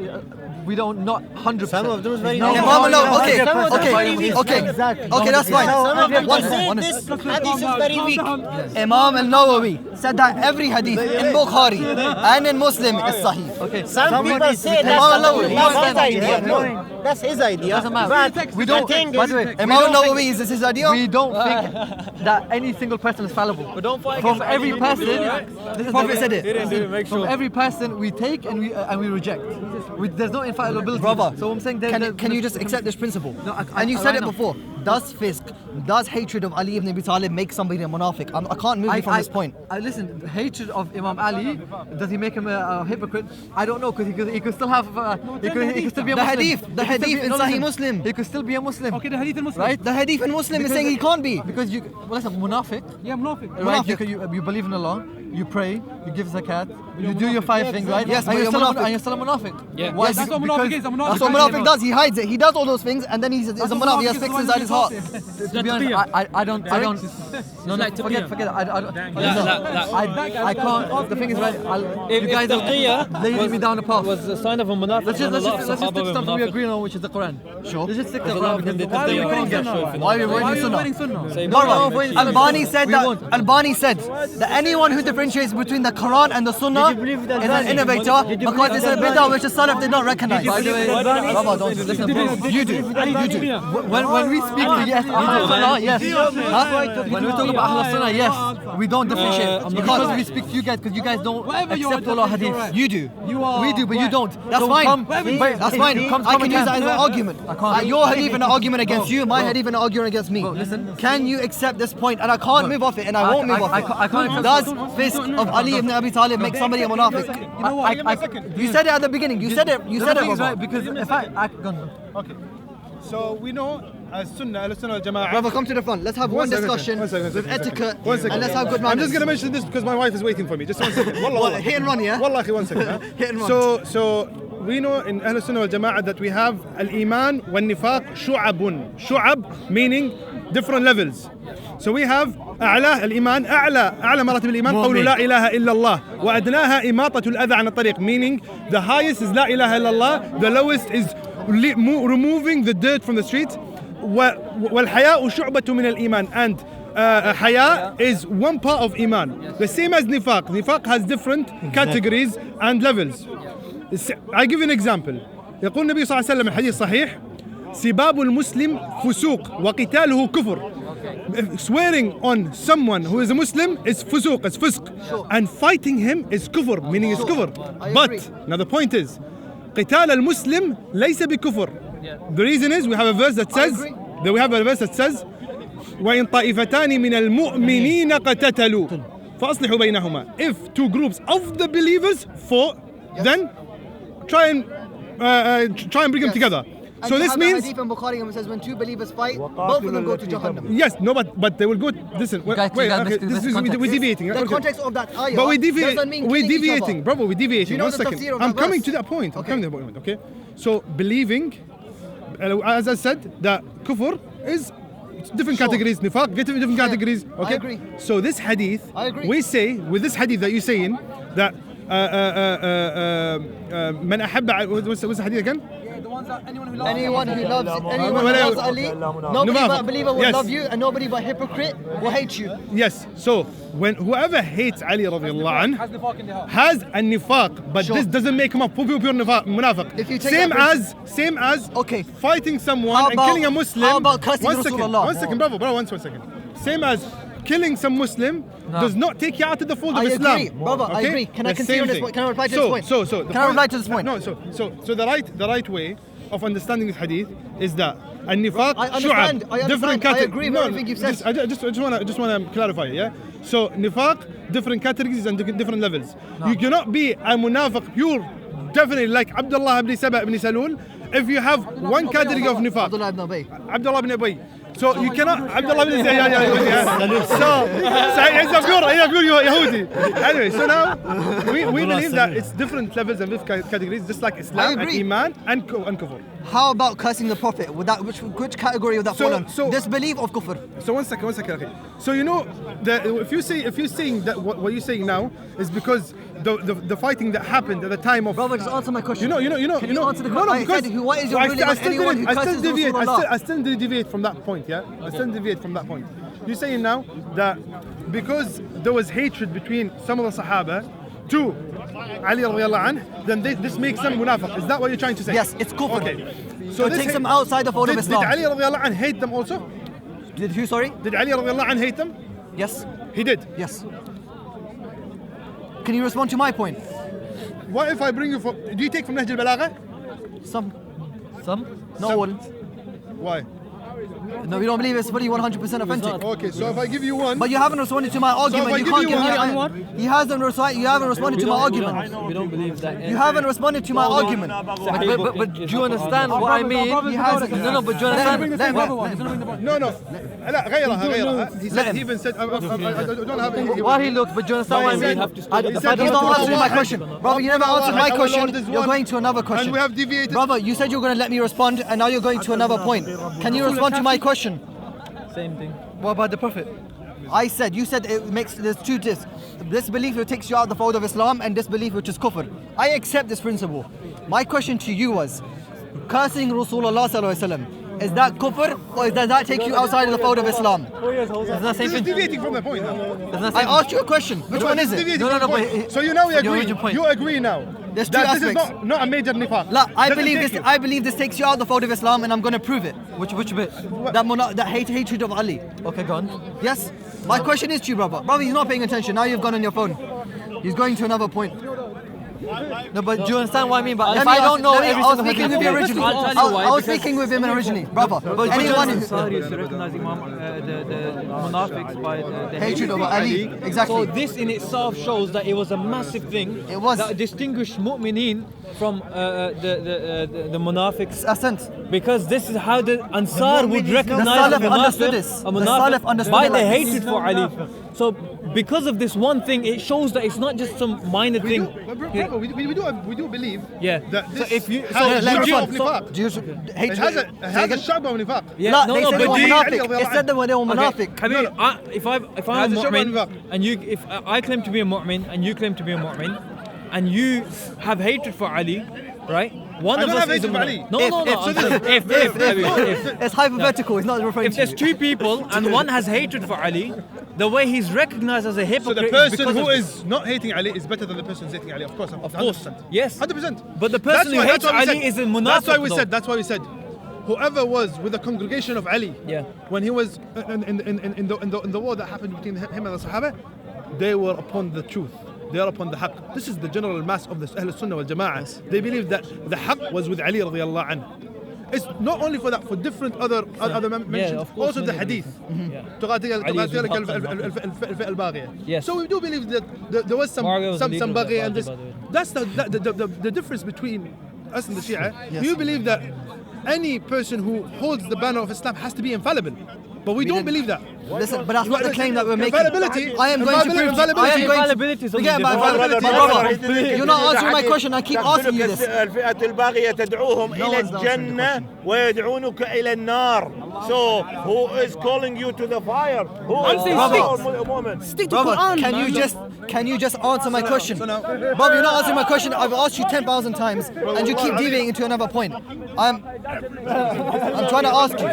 Speaker 6: we don't, not 100%.
Speaker 7: Some of those very
Speaker 6: No,
Speaker 7: nice.
Speaker 2: Imam
Speaker 6: no,
Speaker 2: al-Nawawi, okay,
Speaker 7: Some of them
Speaker 2: okay,
Speaker 7: very weak.
Speaker 2: okay.
Speaker 7: Exactly.
Speaker 2: Okay, that's fine.
Speaker 7: Some of them
Speaker 2: One
Speaker 7: say
Speaker 2: second,
Speaker 7: this hadith is very weak.
Speaker 2: Imam al-Nawawi said that every hadith in Bukhari and in Muslim is Sahih.
Speaker 6: Okay,
Speaker 8: Some people say
Speaker 2: Imam al-Nawawi.
Speaker 8: that's his idea. No, that's his idea.
Speaker 6: doesn't matter.
Speaker 8: But
Speaker 6: We don't,
Speaker 8: the thing
Speaker 6: by
Speaker 8: is,
Speaker 6: the way,
Speaker 2: Imam al-Nawawi, is this his idea?
Speaker 6: we don't think that any single person is fallible.
Speaker 5: But don't fight
Speaker 6: From
Speaker 5: against
Speaker 6: every
Speaker 5: Ali.
Speaker 6: person,
Speaker 5: Right?
Speaker 6: this is
Speaker 2: Prophet
Speaker 6: the-
Speaker 2: said it.
Speaker 6: From every person we take and we reject. There's no infallibility.
Speaker 2: Brother,
Speaker 6: so I'm saying
Speaker 2: can you just accept this principle?
Speaker 6: No,
Speaker 2: And you said
Speaker 6: right
Speaker 2: it
Speaker 6: now.
Speaker 2: before. Does fisk, does hatred of Ali ibn Abi Talib make somebody a munafiq? I can't move you from this point.
Speaker 6: Listen, hatred of Imam Ali, does he make him a hypocrite? I don't know, because he could still have, he could still be a
Speaker 2: The
Speaker 6: Muslim.
Speaker 2: hadith
Speaker 6: He could still
Speaker 2: in
Speaker 6: be- no,
Speaker 2: Sahih
Speaker 6: listen,
Speaker 2: Muslim.
Speaker 6: He could still be a Muslim.
Speaker 4: Okay, the hadith in Muslim.
Speaker 6: Right?
Speaker 2: The hadith in Muslim is
Speaker 6: Because-
Speaker 2: saying he can't be.
Speaker 6: Because well, listen, munafiq,
Speaker 4: Yeah, munafiq.
Speaker 6: right?
Speaker 2: Munafiq.
Speaker 6: You believe in Allah, you pray, you give zakat, you do your 5 things, right?
Speaker 2: Yes,
Speaker 6: and
Speaker 2: but
Speaker 6: you're
Speaker 2: you're
Speaker 6: still
Speaker 2: munafiq.
Speaker 6: and you're still a munafiq.
Speaker 5: Yeah.
Speaker 6: Why?
Speaker 2: Yes,
Speaker 4: That's what
Speaker 6: Because-
Speaker 4: munafiq is. A munafiq
Speaker 2: That's what munafiq does. He hides it. He does all those things, and then he's a munafiq. He has fixed inside his heart.
Speaker 6: To be honest, I don't. No,
Speaker 5: like
Speaker 6: forget.
Speaker 5: taqiyya.
Speaker 6: I can't. The thing is, right?
Speaker 5: If
Speaker 6: You guys
Speaker 5: taqiyya
Speaker 6: are leading me down the path.
Speaker 5: was a sign of a munafiq,
Speaker 6: Let's
Speaker 5: then a lot of
Speaker 6: just
Speaker 5: Sahaba
Speaker 6: stick
Speaker 5: were
Speaker 6: stuff that we
Speaker 5: munafiq.
Speaker 6: agree on, which is the Quran.
Speaker 2: Sure.
Speaker 6: Let's just stick to
Speaker 5: There's
Speaker 6: the
Speaker 5: a lot of
Speaker 6: Quran
Speaker 5: them
Speaker 6: because
Speaker 5: that
Speaker 6: they
Speaker 5: they
Speaker 6: can't get.
Speaker 2: Why are we
Speaker 4: Why are
Speaker 2: wearing
Speaker 4: you
Speaker 2: sunnah?
Speaker 4: wearing sunnah?
Speaker 5: Say
Speaker 6: No,
Speaker 5: Muhammad
Speaker 6: no,
Speaker 5: makes
Speaker 6: wait,
Speaker 5: sure.
Speaker 2: Albani said
Speaker 6: We
Speaker 2: that
Speaker 6: won't.
Speaker 2: Albani said that anyone who differentiates between the Quran and the Sunnah
Speaker 7: Did you believe that
Speaker 2: is an
Speaker 7: Albani?
Speaker 2: innovator
Speaker 7: Did you
Speaker 2: because
Speaker 7: believe
Speaker 2: it's a
Speaker 7: that
Speaker 2: bid'ah which the Salaf did not recognize.
Speaker 6: By the way,
Speaker 2: Brother, don't listen, bro. You do. You do.
Speaker 6: when we speak to yes, Ahlul Sunnah, yes. Huh? When we talk about Ahlul Sunnah, yes, we don't differentiate. Because we speak to you guys, because you guys don't accept all our hadith.
Speaker 2: You do.
Speaker 6: We do, but you don't.
Speaker 2: That's
Speaker 6: So
Speaker 2: fine.
Speaker 6: wait,
Speaker 2: That's fine. I can use that as an argument. Your hadith in an argument against you, my hadith in an argument against me.
Speaker 6: listen.
Speaker 2: Can you accept this point? And I can't move off it, and I won't move off
Speaker 6: I can't
Speaker 2: it.
Speaker 6: accept
Speaker 2: Does fisk of Ali ibn Abi Talib make somebody a munafiq?
Speaker 4: You know what? Give me a second.
Speaker 2: You said it at the beginning. You said it. You said it,
Speaker 6: right,
Speaker 2: brother.
Speaker 6: because if I go on.
Speaker 4: Okay. So we know as Sunnah, Ahlul-Sunnah wal-Jama'ah.
Speaker 2: Brother, come to the front. Let's have one discussion
Speaker 4: One second.
Speaker 2: with etiquette,
Speaker 4: One second.
Speaker 2: and let's have good
Speaker 4: I'm
Speaker 2: manners.
Speaker 4: just going to mention this because my wife is waiting for me. Just 1 second. Wallah,
Speaker 2: What,
Speaker 4: wallah.
Speaker 2: hit and run, yeah?
Speaker 4: Wallahi, 1 second. huh?
Speaker 2: Hit and run.
Speaker 4: So we know in Ahlul-Sunnah wal-Jama'ah that we have al-Iman wal-Nifaq shu'abun. Shu'ab meaning different levels. So we have أعلى الإيمان أعلى مراتب الإيمان قول لا إله إلا الله وأدناها إماطة الأذى عن الطريق, meaning the highest is لا إله إلا الله, the lowest is removing the dirt from the street. والحياء شعبة من الإيمان, and haya is one part of iman. The same as nifaq. Nifaq has different categories and levels. I give you an example. يقول النبي صلى الله عليه وسلم الحديث صحيح: سباب المسلم فسوق وقتاله كفر. Swearing on someone who is a Muslim is fusuq, is fisq, and fighting him is kufr, meaning is kufr. But now the point is, قتال المسلم ليس بكفر. The reason is we have a verse that says وإن طائفتان من المؤمنين قتتلوا فأصلحوا بينهما. If two groups of the believers fought, then try and bring them together.
Speaker 2: And
Speaker 4: so this means
Speaker 2: hadith in Bukhari it says when two believers fight, both of them go to Jahannam.
Speaker 4: yes, no, but they will go. Listen, wait, okay, we're deviating.
Speaker 2: The context of that ayah
Speaker 4: but we're
Speaker 2: doesn't mean
Speaker 4: deviating, brother. We're deviating.
Speaker 2: Do you know
Speaker 4: One
Speaker 2: the
Speaker 4: second.
Speaker 2: tafsir of
Speaker 4: I'm
Speaker 2: that
Speaker 4: coming
Speaker 2: verse?
Speaker 4: to that point.
Speaker 2: Okay.
Speaker 4: I'm coming to that point. Okay. So believing, as I said, that kufr is different categories. Nifaq, different categories. Okay.
Speaker 2: I agree.
Speaker 4: So this hadith,
Speaker 2: I agree.
Speaker 4: we say with this hadith that you're saying that من أحب, what's the hadith again?
Speaker 2: Anyone who loves Ali, nobody but a believer will love you, and nobody but a hypocrite will hate you.
Speaker 4: Yes, so when whoever hates Ali radiallahu anh has a nifaq, but this doesn't make him a pure munafiq.
Speaker 2: If you take
Speaker 4: Same as
Speaker 2: Okay.
Speaker 4: fighting someone
Speaker 2: How
Speaker 4: and
Speaker 2: about-
Speaker 4: killing a Muslim.
Speaker 2: how about cursing
Speaker 4: One second,
Speaker 2: Rasulullah?
Speaker 4: one second, brother, one second. Same as killing some Muslim does not take you out of the fold of
Speaker 2: I
Speaker 4: Islam.
Speaker 2: agree, brother, I
Speaker 4: Okay?
Speaker 2: agree. Can I
Speaker 4: The
Speaker 2: continue
Speaker 4: same
Speaker 2: on this
Speaker 4: thing.
Speaker 2: point? Can I reply to this point?
Speaker 4: So
Speaker 2: Can I reply to this point?
Speaker 4: No, so the right way of understanding this hadith is that النفاق
Speaker 2: I understand,
Speaker 4: شعب,
Speaker 2: I
Speaker 4: different
Speaker 2: understand, I
Speaker 4: categories.
Speaker 2: agree with everything you've said.
Speaker 4: I just want to clarify, yeah. So nifaq, different categories and different levels. You cannot be a munafiq pure, definitely like Abdullah ibn Saba ibn Salul, if you have one category of nifaq.
Speaker 2: Abdullah ibn Ubay.
Speaker 4: Abdullah ibn Ubay. So you cannot Abdullah ibn So he's a pure Yahudi. Anyway, so now we believe that it's different levels and different categories, just like Islam and
Speaker 2: agree.
Speaker 4: Iman and Kufr.
Speaker 2: How about cursing the Prophet? Would that which category would that fall on?
Speaker 4: so-
Speaker 2: Disbelief of kufr.
Speaker 4: So one second, okay. So you know that if you're saying that what you're saying now is because the fighting that happened at the time of
Speaker 2: Brother, just answer my question.
Speaker 4: Can you
Speaker 2: answer the question? I
Speaker 4: because
Speaker 2: said, what is your ruling on anyone who curses Rasulullah?
Speaker 4: I still deviate from that point, yeah? I still deviate from that point. You're saying now that because there was hatred between some of the Sahaba to Ali radiallahu anh, then this makes them munafiq. Is that what you're trying to say?
Speaker 2: Yes, it's kufr.
Speaker 4: Okay.
Speaker 2: So it
Speaker 4: this
Speaker 2: takes them outside the fold of
Speaker 4: did
Speaker 2: Islam.
Speaker 4: Ali radiallahu anh hate them also?
Speaker 2: Did who, sorry?
Speaker 4: Did Ali radiallahu anh hate them?
Speaker 2: Yes.
Speaker 4: He did.
Speaker 2: Yes. Can you respond to my point?
Speaker 4: What if I bring you from... Do you take from Nahj al-Balagha?
Speaker 2: Some? No,
Speaker 4: Some.
Speaker 2: wouldn't.
Speaker 4: Why?
Speaker 2: No, we don't believe it's fully 100% authentic.
Speaker 4: Okay, so if I give you one...
Speaker 2: But you haven't responded to my argument.
Speaker 4: if I
Speaker 2: You
Speaker 4: give
Speaker 2: can't
Speaker 4: you
Speaker 2: give
Speaker 4: one-
Speaker 2: me. You haven't responded to my argument.
Speaker 5: We don't believe that.
Speaker 2: You haven't responded to my argument.
Speaker 5: But do you understand what I mean?
Speaker 2: He hasn't.
Speaker 5: No, but do you understand?
Speaker 4: No. لا غيرها. He said, he even said, I don't have any...
Speaker 5: Why he looked, but do you understand what I mean?
Speaker 2: You
Speaker 4: said
Speaker 2: don't answer my question. Brother, you never answered my
Speaker 4: Our
Speaker 2: question.
Speaker 4: Lord is
Speaker 2: You're
Speaker 4: one.
Speaker 2: going to another question.
Speaker 4: And we have deviated...
Speaker 2: Brother, you said you were going to let me respond, and now you're going to another point. Can you respond to my question?
Speaker 5: Same thing.
Speaker 2: What about the Prophet? You said it makes, there's two disbelief which takes you out of the fold of Islam and disbelief which is kufr. I accept this principle. My question to you was, cursing Rasulullah sallallahu alaihi wasallam, is that kufr or does that take you outside of the fold of Islam?
Speaker 5: It's not same
Speaker 4: This is
Speaker 5: thing.
Speaker 4: deviating from the point.
Speaker 2: I asked you a question. Which one is it?
Speaker 4: Deviating
Speaker 5: No,
Speaker 4: from the
Speaker 5: but
Speaker 4: point. So you now
Speaker 5: your
Speaker 4: agree.
Speaker 5: original point.
Speaker 4: You agree now.
Speaker 2: There's two
Speaker 4: that this is
Speaker 2: aspects.
Speaker 4: not a major nifaq.
Speaker 2: I
Speaker 4: Doesn't
Speaker 2: believe
Speaker 4: take
Speaker 2: this.
Speaker 4: you.
Speaker 2: I believe this takes you out of the fold of Islam, and I'm going to prove it.
Speaker 5: Which bit?
Speaker 2: That hatred of Ali.
Speaker 5: Okay, go on.
Speaker 2: Yes. My question is to you, brother. Brother, he's not paying attention. Now you've gone on your phone. He's going to another point.
Speaker 5: No, but do you understand what I mean? But
Speaker 2: Let
Speaker 5: if
Speaker 2: me
Speaker 5: I don't
Speaker 2: ask-
Speaker 5: know
Speaker 2: let me-
Speaker 5: every
Speaker 2: I was
Speaker 5: single
Speaker 2: speaking
Speaker 5: hadith,
Speaker 2: with you originally.
Speaker 5: I'll tell you why.
Speaker 2: I was
Speaker 5: because-
Speaker 2: speaking with him originally, brother.
Speaker 5: But
Speaker 2: Anyone who
Speaker 5: sorry, you recognize Imam, the munafiqs by the
Speaker 2: hatred of Ali,
Speaker 5: So
Speaker 2: exactly.
Speaker 5: this in itself shows that it was a massive thing.
Speaker 2: It was.
Speaker 5: That distinguished mu'mineen from the munafiqs.
Speaker 2: Assent.
Speaker 5: Because this is how the Ansar would
Speaker 2: The
Speaker 5: recognize
Speaker 2: Salaf understood this.
Speaker 5: a
Speaker 2: The
Speaker 5: munafiq
Speaker 2: Salaf understood
Speaker 5: by
Speaker 2: it
Speaker 5: their
Speaker 2: like this.
Speaker 5: hatred for Ali. So because of this one thing, it shows that it's not just some minor
Speaker 4: We
Speaker 5: thing.
Speaker 4: do, but we do believe
Speaker 5: Yeah.
Speaker 4: that
Speaker 5: So
Speaker 4: this
Speaker 5: if you-
Speaker 4: has
Speaker 5: so
Speaker 4: a
Speaker 5: let me
Speaker 4: sha'ba of
Speaker 5: respond.
Speaker 4: nifaq.
Speaker 2: Do you
Speaker 4: It
Speaker 2: hatred?
Speaker 4: has a sha'ba of nifaq.
Speaker 5: Yeah,
Speaker 2: La,
Speaker 5: no,
Speaker 2: they
Speaker 5: no,
Speaker 2: said they
Speaker 5: but
Speaker 2: were
Speaker 5: do you-
Speaker 2: munafiq. They said they were munafiq.
Speaker 5: Habib, if I'm
Speaker 4: Has
Speaker 5: a
Speaker 4: a sha'ba
Speaker 5: mu'min
Speaker 4: nifaq.
Speaker 5: and if I claim to be a mu'min and you claim to be a mu'min and you have hatred for Ali, right? one
Speaker 4: I
Speaker 5: of
Speaker 4: don't
Speaker 5: us
Speaker 4: have
Speaker 5: is a
Speaker 4: hatred for Ali.
Speaker 5: munafiq. No. If
Speaker 2: It's hypothetical. It's not referring
Speaker 5: if
Speaker 2: to
Speaker 5: there's
Speaker 2: you.
Speaker 5: two people and one has hatred for Ali, the way he's recognized as a
Speaker 4: So
Speaker 5: hypocrite
Speaker 4: the
Speaker 5: is
Speaker 4: person
Speaker 5: because
Speaker 4: who
Speaker 5: of
Speaker 4: is not hating Ali is better than the person who's hating Ali. Of course.
Speaker 5: Of course.
Speaker 4: 100%.
Speaker 5: Yes.
Speaker 4: 100%.
Speaker 5: But the person who hates Ali is a munafiq.
Speaker 4: That's why we
Speaker 5: though.
Speaker 4: said. That's why we said. Whoever was with the congregation of Ali,
Speaker 5: Yeah.
Speaker 4: when he was in the war that happened between him and the Sahaba, they were upon the truth. They are upon the haqq. This is the general mass of the Ahlul-Sunnah wal Jama'ah. They believe that the haqq was with Ali radiallahu anhu. It's not only for that, for different other mentions,
Speaker 5: of course,
Speaker 4: also the
Speaker 5: many
Speaker 4: hadith.
Speaker 5: Yeah.
Speaker 4: تقاتلك
Speaker 5: Ali is with haqq
Speaker 4: الفئة الباغية.
Speaker 5: Yes.
Speaker 4: So we do believe that there was some
Speaker 5: Muawiyah was the leader of the
Speaker 4: baghi and this.
Speaker 5: Baghi, by the way.
Speaker 4: That's the difference between us and the Shia. You believe that any person who holds the banner of Islam has to be infallible, but we don't believe that.
Speaker 2: Listen, but that's not the claim that we're making.
Speaker 4: Infallibility.
Speaker 2: I am going to prove. I am going
Speaker 5: Infallibility is
Speaker 2: to.
Speaker 5: only
Speaker 2: Forget about
Speaker 5: different.
Speaker 2: infallibility, brother. You're not answering my question. I keep asking you this.
Speaker 9: الفئة الباغية تدعوهم إلى الجنة ويدعونك إلى النار. So who is calling you to the fire? Who is the woman?
Speaker 3: Stick to
Speaker 2: Brother,
Speaker 3: Quran,
Speaker 2: can you just answer my question? Brother, you're not answering my question. I've asked you 10,000 times, and you keep deviating into another point. I'm trying to ask you.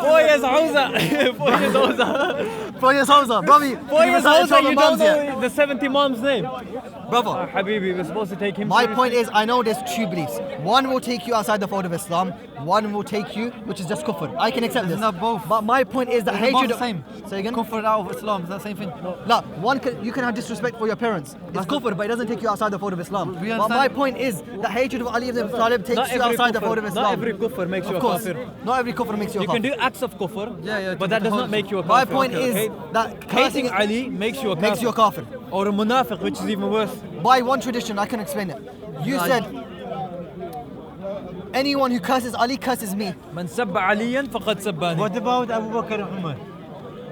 Speaker 5: 4 years Hausa. 4 years Hausa.
Speaker 2: 4 years Hausa, brother.
Speaker 5: 4 years Hausa, you don't know the 70 Imam's name.
Speaker 2: Brother,
Speaker 5: Habibi, we're supposed to take him
Speaker 2: my
Speaker 5: seriously.
Speaker 2: point is, I know there's two beliefs. One will take you outside the fold of Islam. One will take you, which is just kufr. I can accept this.
Speaker 6: Isn't that both?
Speaker 2: But my point is that
Speaker 6: They're both
Speaker 2: hatred.
Speaker 6: the same.
Speaker 2: Say again.
Speaker 6: Kufr out of Islam, is that the same thing?
Speaker 2: No, you can have disrespect for your parents. It's kufr, but it doesn't take you outside the fold of Islam.
Speaker 6: We
Speaker 2: But
Speaker 6: understand.
Speaker 2: my point is that hatred of Ali ibn Abi Talib takes you outside the fold of Islam.
Speaker 5: Not every kufr makes you
Speaker 2: Of
Speaker 5: a
Speaker 2: course,
Speaker 5: kafir.
Speaker 2: not every kufr makes you a
Speaker 5: You can
Speaker 2: kafir.
Speaker 5: do acts of kufr,
Speaker 6: Yeah,
Speaker 5: but that does not make you a kafir.
Speaker 2: My point
Speaker 5: Okay,
Speaker 2: is
Speaker 5: okay?
Speaker 2: that
Speaker 5: Hating Ali makes you a kafir.
Speaker 2: makes you a kafir.
Speaker 5: Or a munafiq, which is even worse.
Speaker 2: By one tradition, I can explain it. You said anyone who curses Ali curses me.
Speaker 5: من سب عليا فقد سباني.
Speaker 7: What about Abu Bakr and Umar?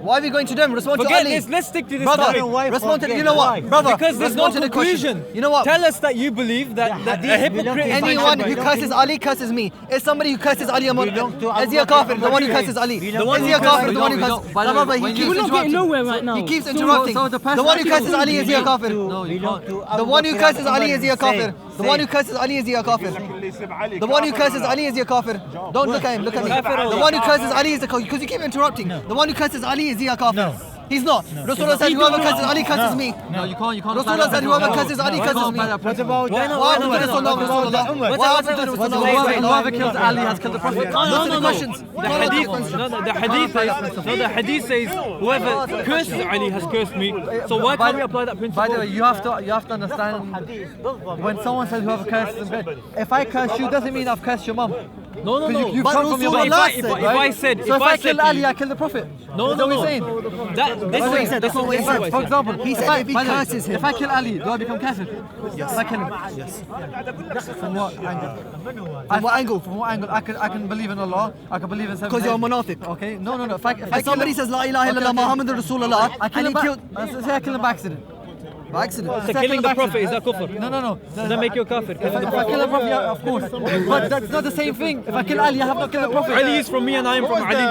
Speaker 2: Why are we going to them? Respond
Speaker 5: Forget
Speaker 2: to Ali.
Speaker 5: this, let's stick to this
Speaker 2: Brother,
Speaker 5: topic.
Speaker 7: Why
Speaker 2: respond to
Speaker 7: forget?
Speaker 2: you know what,
Speaker 7: Why?
Speaker 2: brother?
Speaker 5: Because there's no
Speaker 2: respond to the question.
Speaker 5: conclusion.
Speaker 2: You know what?
Speaker 5: Tell us that you believe that a hypocrite is
Speaker 2: Anyone
Speaker 5: not
Speaker 2: who curses Ali curses me. If somebody who curses Ali,
Speaker 7: Belong to
Speaker 2: is he a
Speaker 7: Abu
Speaker 2: kafir?
Speaker 7: Bakr.
Speaker 2: The one who curses Ali.
Speaker 7: The
Speaker 2: The
Speaker 7: one
Speaker 2: one
Speaker 7: who
Speaker 2: is he a
Speaker 7: curses
Speaker 2: kafir? The one who
Speaker 6: Ali.
Speaker 2: curses.
Speaker 6: By the way,
Speaker 2: Brother, he
Speaker 6: when
Speaker 2: keeps
Speaker 6: you-
Speaker 3: We're not getting
Speaker 2: interrupting.
Speaker 3: nowhere right now.
Speaker 2: He keeps interrupting.
Speaker 6: so the person-
Speaker 2: The one who curses Ali is he a kafir?
Speaker 6: No, you can't.
Speaker 2: The one who curses Ali is he a kafir? The one who curses Ali is he a kafir? The one who curses Ali is he a kafir? Don't look at him. Look at me. The one who curses Ali is a kafir because you keep interrupting. The one who curses Ali is he a kafir? He's not. Rasulullah said whoever curses Ali curses me.
Speaker 6: No, you can't.
Speaker 2: Rasulullah said whoever curses Ali curses me.
Speaker 7: What about
Speaker 5: Why not?
Speaker 2: What happened to the Sunnah of Rasulullah? What happened to the Sunnah of
Speaker 6: Whoever
Speaker 2: Rasulullah?
Speaker 6: kills Ali has killed the Prophet.
Speaker 2: Answer the questions.
Speaker 5: The hadith, the hadith says whoever curses Ali has cursed me. So why can't we apply that principle?
Speaker 6: By the way, you have to understand when someone says whoever curses him, if I curse you doesn't mean I've cursed your mum.
Speaker 5: No.
Speaker 6: You
Speaker 2: But
Speaker 6: come from your
Speaker 2: Rasulullah
Speaker 6: mum.
Speaker 5: If
Speaker 2: said,
Speaker 5: I said,
Speaker 6: So if I
Speaker 5: said
Speaker 6: kill
Speaker 5: to
Speaker 6: Ali,
Speaker 5: you-
Speaker 6: I kill the Prophet.
Speaker 5: no,
Speaker 6: Is that what
Speaker 5: no.
Speaker 6: you're saying?
Speaker 5: That's what he said.
Speaker 2: That's not what he said.
Speaker 6: For example,
Speaker 2: He said if he curses him.
Speaker 6: if I kill Ali, do I become kafir? Yes. If I kill him.
Speaker 2: Yes.
Speaker 6: From what angle?
Speaker 2: From what angle?
Speaker 6: From what angle? I can believe in Allah. I can believe in seven.
Speaker 2: Because you're a
Speaker 6: days.
Speaker 2: munafiq.
Speaker 6: Okay. No. If I
Speaker 2: If somebody says La ilaha illallah Muhammadur Rasulullah
Speaker 6: I kill
Speaker 2: and
Speaker 6: him
Speaker 2: he killed
Speaker 6: say I kill him by accident.
Speaker 2: by accident.
Speaker 5: So killing the Prophet, is that kufr?
Speaker 6: No.
Speaker 5: Does that make you a kafir?
Speaker 6: If I kill the Prophet, yeah, of course. But that's not the same thing. If I kill Ali, I have not killed the Prophet.
Speaker 5: Ali is from me and I am from Ali.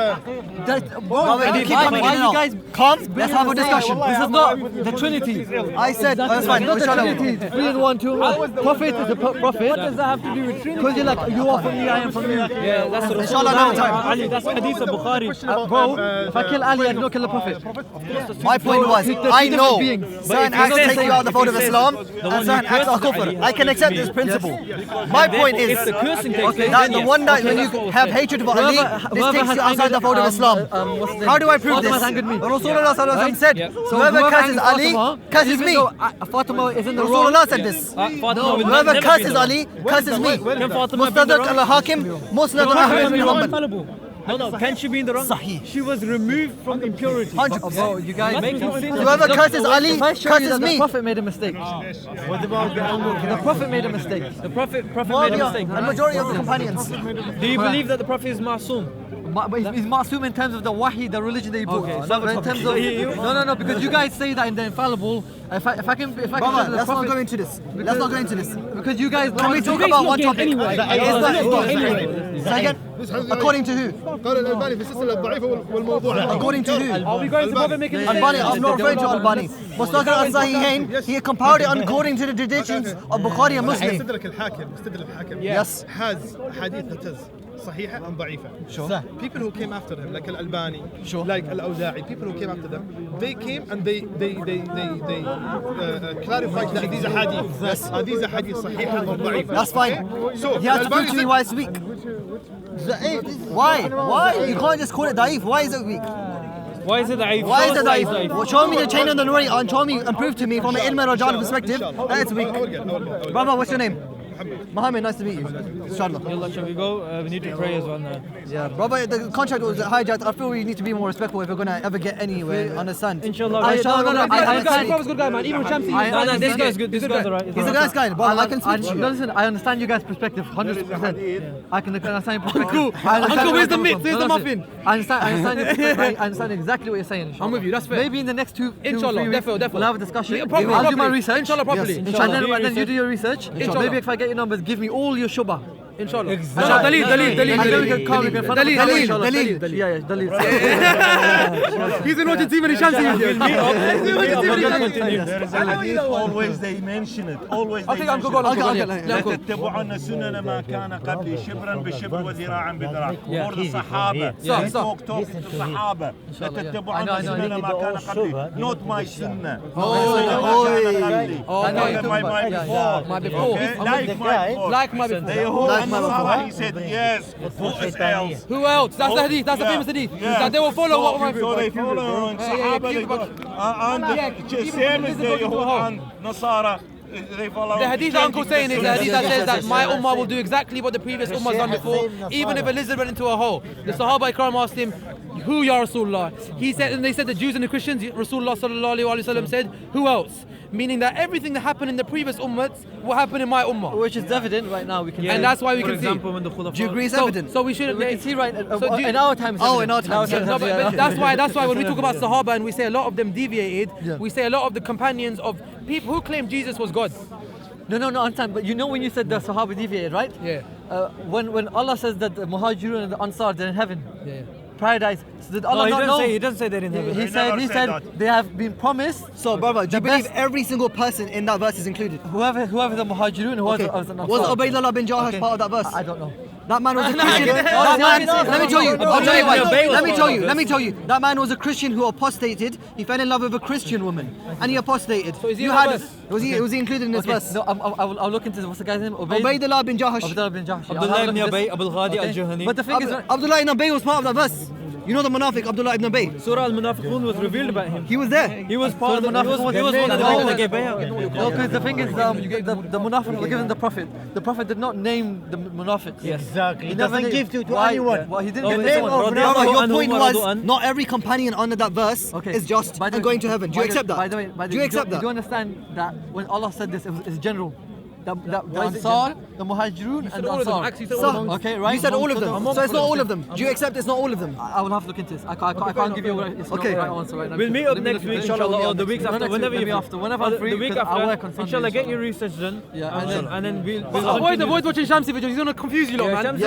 Speaker 2: Brother, you keep coming in and
Speaker 6: you
Speaker 2: out.
Speaker 6: guys
Speaker 2: Calm, let's have a discussion.
Speaker 6: This is not the Trinity.
Speaker 2: I said, that's fine,
Speaker 6: Not the
Speaker 2: shut up.
Speaker 6: Trinity. 3 and 1, 2 and 1. Prophet is a prophet. What does that have to do with Trinity? Because you're like, you are from me, I am from you.
Speaker 5: Yeah, that's the
Speaker 2: Inshallah, another time.
Speaker 5: Ali, that's hadith of Bukhari.
Speaker 6: Bro, if I kill Ali, I do not kill the Prophet.
Speaker 2: My point was, I know certain acts take you out of the fold of Islam and certain acts are kufr. I can accept this principle. My point is
Speaker 5: If the cursing takes place,
Speaker 2: that
Speaker 5: then
Speaker 2: the
Speaker 5: yes.
Speaker 2: one that when
Speaker 5: That's what
Speaker 2: you
Speaker 5: we're
Speaker 2: have
Speaker 5: saying.
Speaker 2: hatred for Ali, this
Speaker 6: Whoever
Speaker 2: takes
Speaker 6: has
Speaker 2: you outside the fold of Islam.
Speaker 6: what's his name?
Speaker 2: How do I prove
Speaker 6: Fatima
Speaker 2: this?
Speaker 6: has angered me.
Speaker 2: Rasulullah sallallahu alaihi wasallam said,
Speaker 5: Yeah.
Speaker 6: So
Speaker 2: whoever
Speaker 6: whoever
Speaker 2: curses
Speaker 6: angers
Speaker 2: Ali,
Speaker 6: Fatima,
Speaker 2: curses
Speaker 6: even
Speaker 2: me.
Speaker 6: though, Fatima is in the wrong.
Speaker 2: Rasulullah said this.
Speaker 5: Fatima will
Speaker 2: Whoever
Speaker 5: never be
Speaker 2: curses
Speaker 5: the wrong.
Speaker 2: Ali, curses me.
Speaker 5: Can Fatima be the
Speaker 2: Mustadrak
Speaker 5: wrong?
Speaker 2: al-Hakim, Musnad Ahmad bin Hanbal.
Speaker 5: No, can she be in the wrong?
Speaker 2: Sahih.
Speaker 5: She was removed from impurity.
Speaker 2: 100%.
Speaker 6: Oh, you guys
Speaker 5: Making sin.
Speaker 2: Whoever curses Ali,
Speaker 6: If I show you
Speaker 2: curses
Speaker 6: that the
Speaker 2: me.
Speaker 6: Prophet made a mistake. What about the Prophet made a mistake?
Speaker 5: The Prophet made a mistake.
Speaker 2: And majority of the companions.
Speaker 5: Do you believe that the Prophet is ma'soom?
Speaker 6: But he's ma'soom in terms of the wahi, the religion that he brought.
Speaker 5: Okay,
Speaker 6: So in terms of no, because you guys say that in the infallible. If I can,
Speaker 2: Brother, let's not go into this. Let's not go into this.
Speaker 6: because you guys.
Speaker 2: Can we talk about one topic? Second, according to who?
Speaker 4: قال الألباني في السلسلة الضعيفة والموضوع.
Speaker 2: According to who?
Speaker 5: Are we going to bother making
Speaker 2: Albani, I'm not referring to Albani. But talking about Sahihain, he compared it according to the traditions of Bukhari and Muslim.
Speaker 4: استدرك الحاكم.
Speaker 2: Yes.
Speaker 4: Has حديث تتز صحيحة أم ضعيفة.
Speaker 2: Sure.
Speaker 4: People who came after him, like Al-Albani,
Speaker 2: Sure.
Speaker 4: like Al-Awza'i, people who came after them, they came and they clarified that these are hadith.
Speaker 2: Yes.
Speaker 4: These are hadith صحيحة or ضعيفة.
Speaker 2: That's fine.
Speaker 4: So
Speaker 2: He has to prove
Speaker 4: Al-Albani
Speaker 2: to me
Speaker 4: said-
Speaker 2: why it's weak. Why? Why? You can't just call it daif. Why is it weak?
Speaker 5: Why is it da'if?
Speaker 2: Why is it daif? Well, show me the chain of the narrator and show me and prove to me from an ilm and rajal perspective that it's weak. Brother, what's your name? Mohammed, nice to meet you. Inshallah.
Speaker 5: Yalla, shall we go? We need to pray as well now.
Speaker 2: Yeah, brother, the contract was hijacked. I feel we need to be more respectful if we're gonna ever get anywhere. Understand?
Speaker 5: Inshallah.
Speaker 2: I-
Speaker 5: No,
Speaker 2: I understand.
Speaker 3: Prophet's good guy, man. Even Shamsi.
Speaker 5: No, this guy's good. This guy's alright.
Speaker 2: He's a nice guy, but I can speak to you.
Speaker 6: Listen, I understand you guys' perspective 100%. I can understand your perspective.
Speaker 3: Uncle, where's the meat? Where's the muffin?
Speaker 6: I understand exactly what you're saying.
Speaker 3: I'm with you, that's fair.
Speaker 6: Maybe in the next two,
Speaker 3: Inshallah,
Speaker 6: 3 weeks,
Speaker 3: definitely.
Speaker 6: we'll have a discussion.
Speaker 3: Yeah, properly,
Speaker 6: I'll do my
Speaker 3: properly.
Speaker 6: research.
Speaker 3: Inshallah, properly.
Speaker 6: Yes.
Speaker 3: Inshallah.
Speaker 6: And then you do your research.
Speaker 3: Inshallah.
Speaker 6: Maybe if I get your numbers, give me all your shubha.
Speaker 3: Inshallah.
Speaker 5: Exactly.
Speaker 3: No, Dalil.
Speaker 6: And then we can come, we can front of the camera, inshallah.
Speaker 2: Dalil.
Speaker 6: Yeah, Dalil.
Speaker 3: He's been watching too many Shamsi videos.
Speaker 9: There is a hadith, always they mention it. Always they
Speaker 3: Okay,
Speaker 9: mention
Speaker 3: Uncle, go on,
Speaker 9: it.
Speaker 3: Uncle, go on. Yeah, Uncle.
Speaker 9: لتتبعن سنن ما كان قبلي شبرا بشبر وذراعا بذراع. For the Sahaba.
Speaker 3: Yeah,
Speaker 9: They
Speaker 3: stop.
Speaker 9: talk to the Sahaba. لتتبعن
Speaker 6: I know.
Speaker 9: سنن ما كان قبلي. Not my sunnah.
Speaker 3: My before.
Speaker 9: Okay, like my before.
Speaker 3: Like my
Speaker 9: They
Speaker 3: before.
Speaker 9: hold and Sahaba, he said yes. Who is else?
Speaker 3: Who else? That's the hadith. That's the famous hadith. That they will follow what my
Speaker 9: So they follow and Sahaba, they go, and same as the Yahud and Nasara. They follow.
Speaker 3: The hadith that Uncle's saying is the hadith that says that my ummah will do exactly what the previous ummah's done before, even if a lizard went into a hole. The Sahaba Ikram asked him, who ya Rasulullah? He said, and they said the Jews and the Christians, Rasulullah sallallahu alayhi wa sallam said, who else? Meaning that everything that happened in the previous ummahs will happen in my ummah.
Speaker 6: Which is evident right now. We can
Speaker 3: And that's why we
Speaker 5: For
Speaker 3: can
Speaker 5: example,
Speaker 3: see.
Speaker 5: when the Khulafa.
Speaker 2: Do you agree it's evident?
Speaker 3: So we shouldn't.
Speaker 6: We can see right
Speaker 3: So do you-
Speaker 6: in our times.
Speaker 2: Oh, in our times.
Speaker 3: No, but that's why when we talk about Sahaba and we say a lot of them deviated, we say a lot of the companions of people who claim Jesus was God.
Speaker 6: No, understand. But you know when you said the Sahaba deviated, right?
Speaker 3: Yeah.
Speaker 6: When Allah says that the Muhajirun and the Ansar, they're in heaven.
Speaker 3: Yeah.
Speaker 6: Paradise. So did
Speaker 5: No,
Speaker 6: Allah
Speaker 5: he
Speaker 6: not
Speaker 5: doesn't
Speaker 6: know?
Speaker 5: say. He doesn't say that in heaven.
Speaker 6: He
Speaker 9: He
Speaker 6: said
Speaker 9: never said that.
Speaker 6: they have been promised.
Speaker 2: So, brother, do you
Speaker 6: The
Speaker 2: believe
Speaker 6: best-
Speaker 2: every single person in that verse is included?
Speaker 6: Whoever the Muhajirun, whoever
Speaker 2: Okay.
Speaker 6: the Ansar.
Speaker 2: Was Ubaydullah bin Jahash
Speaker 6: Okay.
Speaker 2: part of that verse?
Speaker 6: I don't know.
Speaker 2: That man was a Christian. Let me tell you. I'll tell you why. Let me tell you. That man was a Christian who apostated. He fell in love with a Christian woman, and he apostated.
Speaker 3: So is he
Speaker 2: You
Speaker 3: in
Speaker 2: had.
Speaker 3: that verse?
Speaker 2: Was he included in this
Speaker 6: Okay,
Speaker 2: verse?
Speaker 6: no, I'll look into this. What's the guy's name?
Speaker 2: Ubaydullah bin Jahash.
Speaker 6: Abdullah bin Jahsh.
Speaker 5: Abdullah ibn Ubay, Abul Ghadi al-Juhani.
Speaker 6: But the thing is,
Speaker 2: Abdullah ibn Ubay was part of that verse. You know the Munafiq Abdullah ibn Ubay.
Speaker 5: Surah Al-Munafiqun was revealed about him.
Speaker 2: He was there.
Speaker 5: He was part of the He was one of the people that gave bay'ah.
Speaker 6: no, because the thing is, the Munafiq were given the Prophet. The Prophet did not name the Munafiq.
Speaker 7: Exactly. He
Speaker 6: never
Speaker 7: doesn't
Speaker 6: named-
Speaker 7: give to
Speaker 6: Why?
Speaker 7: anyone.
Speaker 6: Why he didn't
Speaker 5: No,
Speaker 6: give
Speaker 5: the
Speaker 6: it to
Speaker 5: name
Speaker 6: anyone.
Speaker 5: of
Speaker 6: Brother,
Speaker 2: Brother, your
Speaker 5: anhu
Speaker 2: point
Speaker 5: wa
Speaker 2: was
Speaker 5: radu'an.
Speaker 2: not every companion under that verse is just
Speaker 6: By the
Speaker 2: and
Speaker 6: way-
Speaker 2: going to heaven. Do you accept that?
Speaker 6: By the way,
Speaker 2: Do you accept
Speaker 6: Do you
Speaker 2: that?
Speaker 6: understand that when Allah said this, it's general? The
Speaker 2: Why is it
Speaker 6: Ansar, the Muhajirun, and the
Speaker 3: all of them.
Speaker 6: Ansar.
Speaker 3: Actually, you said all of them.
Speaker 6: Okay, right?
Speaker 2: You said all of them. So it's not all of them. Do you accept it's not all of them?
Speaker 6: I will have to look into this. I can't give you a right answer right now.
Speaker 5: We'll meet up next week, inshallah, or the weeks
Speaker 6: No,
Speaker 5: after,
Speaker 6: next week,
Speaker 5: whenever
Speaker 6: maybe
Speaker 5: you're
Speaker 6: after, whenever I'm free,
Speaker 5: the week
Speaker 6: because I work on
Speaker 5: after,
Speaker 6: Sunday,
Speaker 5: inshallah, get
Speaker 6: inshallah.
Speaker 5: your research done.
Speaker 6: Yeah,
Speaker 5: And then we'll
Speaker 3: Avoid watching Shamsi videos. He's gonna confuse you, lot, man.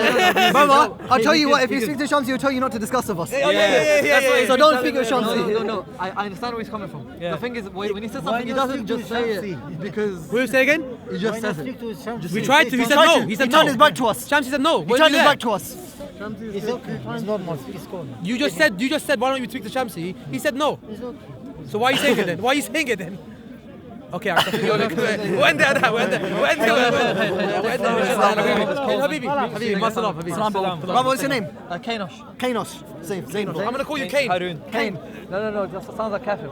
Speaker 2: Brother, I'll tell you what, if you speak to Shamsi, he'll tell you not to discuss with us. So don't speak with Shamsi.
Speaker 6: No. I understand where he's coming from.
Speaker 5: Yeah.
Speaker 6: The thing is, when he says something, he doesn't just say it because
Speaker 3: Will you say again?
Speaker 6: he just says it.
Speaker 3: We tried to. He said no. He said no.
Speaker 2: turned his back to us.
Speaker 3: Shamsi said no.
Speaker 2: He
Speaker 3: Were
Speaker 2: turned
Speaker 3: you
Speaker 2: his
Speaker 3: there?
Speaker 2: back to us.
Speaker 7: It's okay. It's normal. It's cool.
Speaker 3: You just said why don't you speak to Shamsi? He said no. So why are you saying it then? Why are you saying it then? Okay, وين حبيبي ما سلام حبيبي
Speaker 2: Brother, what's your name?
Speaker 6: Kainosh.
Speaker 2: Kainosh. Same.
Speaker 3: I'm gonna call you Kane.
Speaker 5: Harun.
Speaker 6: Kane. No, that sounds like kafir.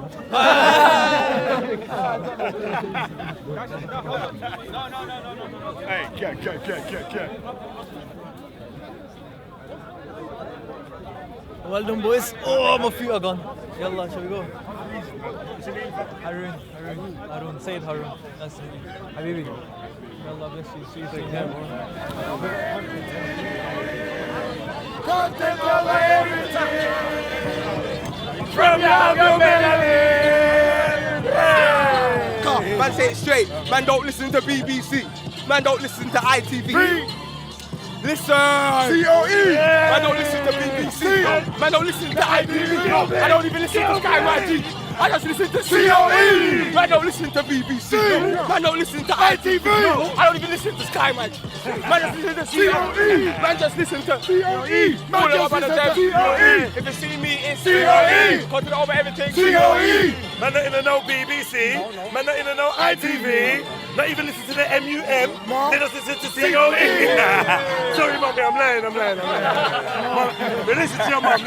Speaker 9: Hey, check.
Speaker 5: Well done, boys. Oh, my feet are gone. Yalla, shall we go? Harun. Sayyid Harun. Nice to meet you. Habibi. Allah bless you. See you soon.
Speaker 9: Content over everything. From your melanin.
Speaker 10: Man, say it straight. Man, don't listen to BBC. Man, don't listen to ITV. Listen. COE. Man, don't listen to BBC. Man, don't listen to ITV. I don't even listen to Sky YG. I just listen to COE. Man, don't listen to BBC. Man, don't listen to ITV. I don't even listen to Sky YG. Man, just listen to COE. Man, just listen to COE. Man, just listen to COE. If you see me, it's COE. Content over everything. COE.
Speaker 9: Man, not even know BBC. Man, not even know ITV. Not even listen to the MUM. They just listen to COE. Sorry, mommy, I'm lying. But listen to your mom.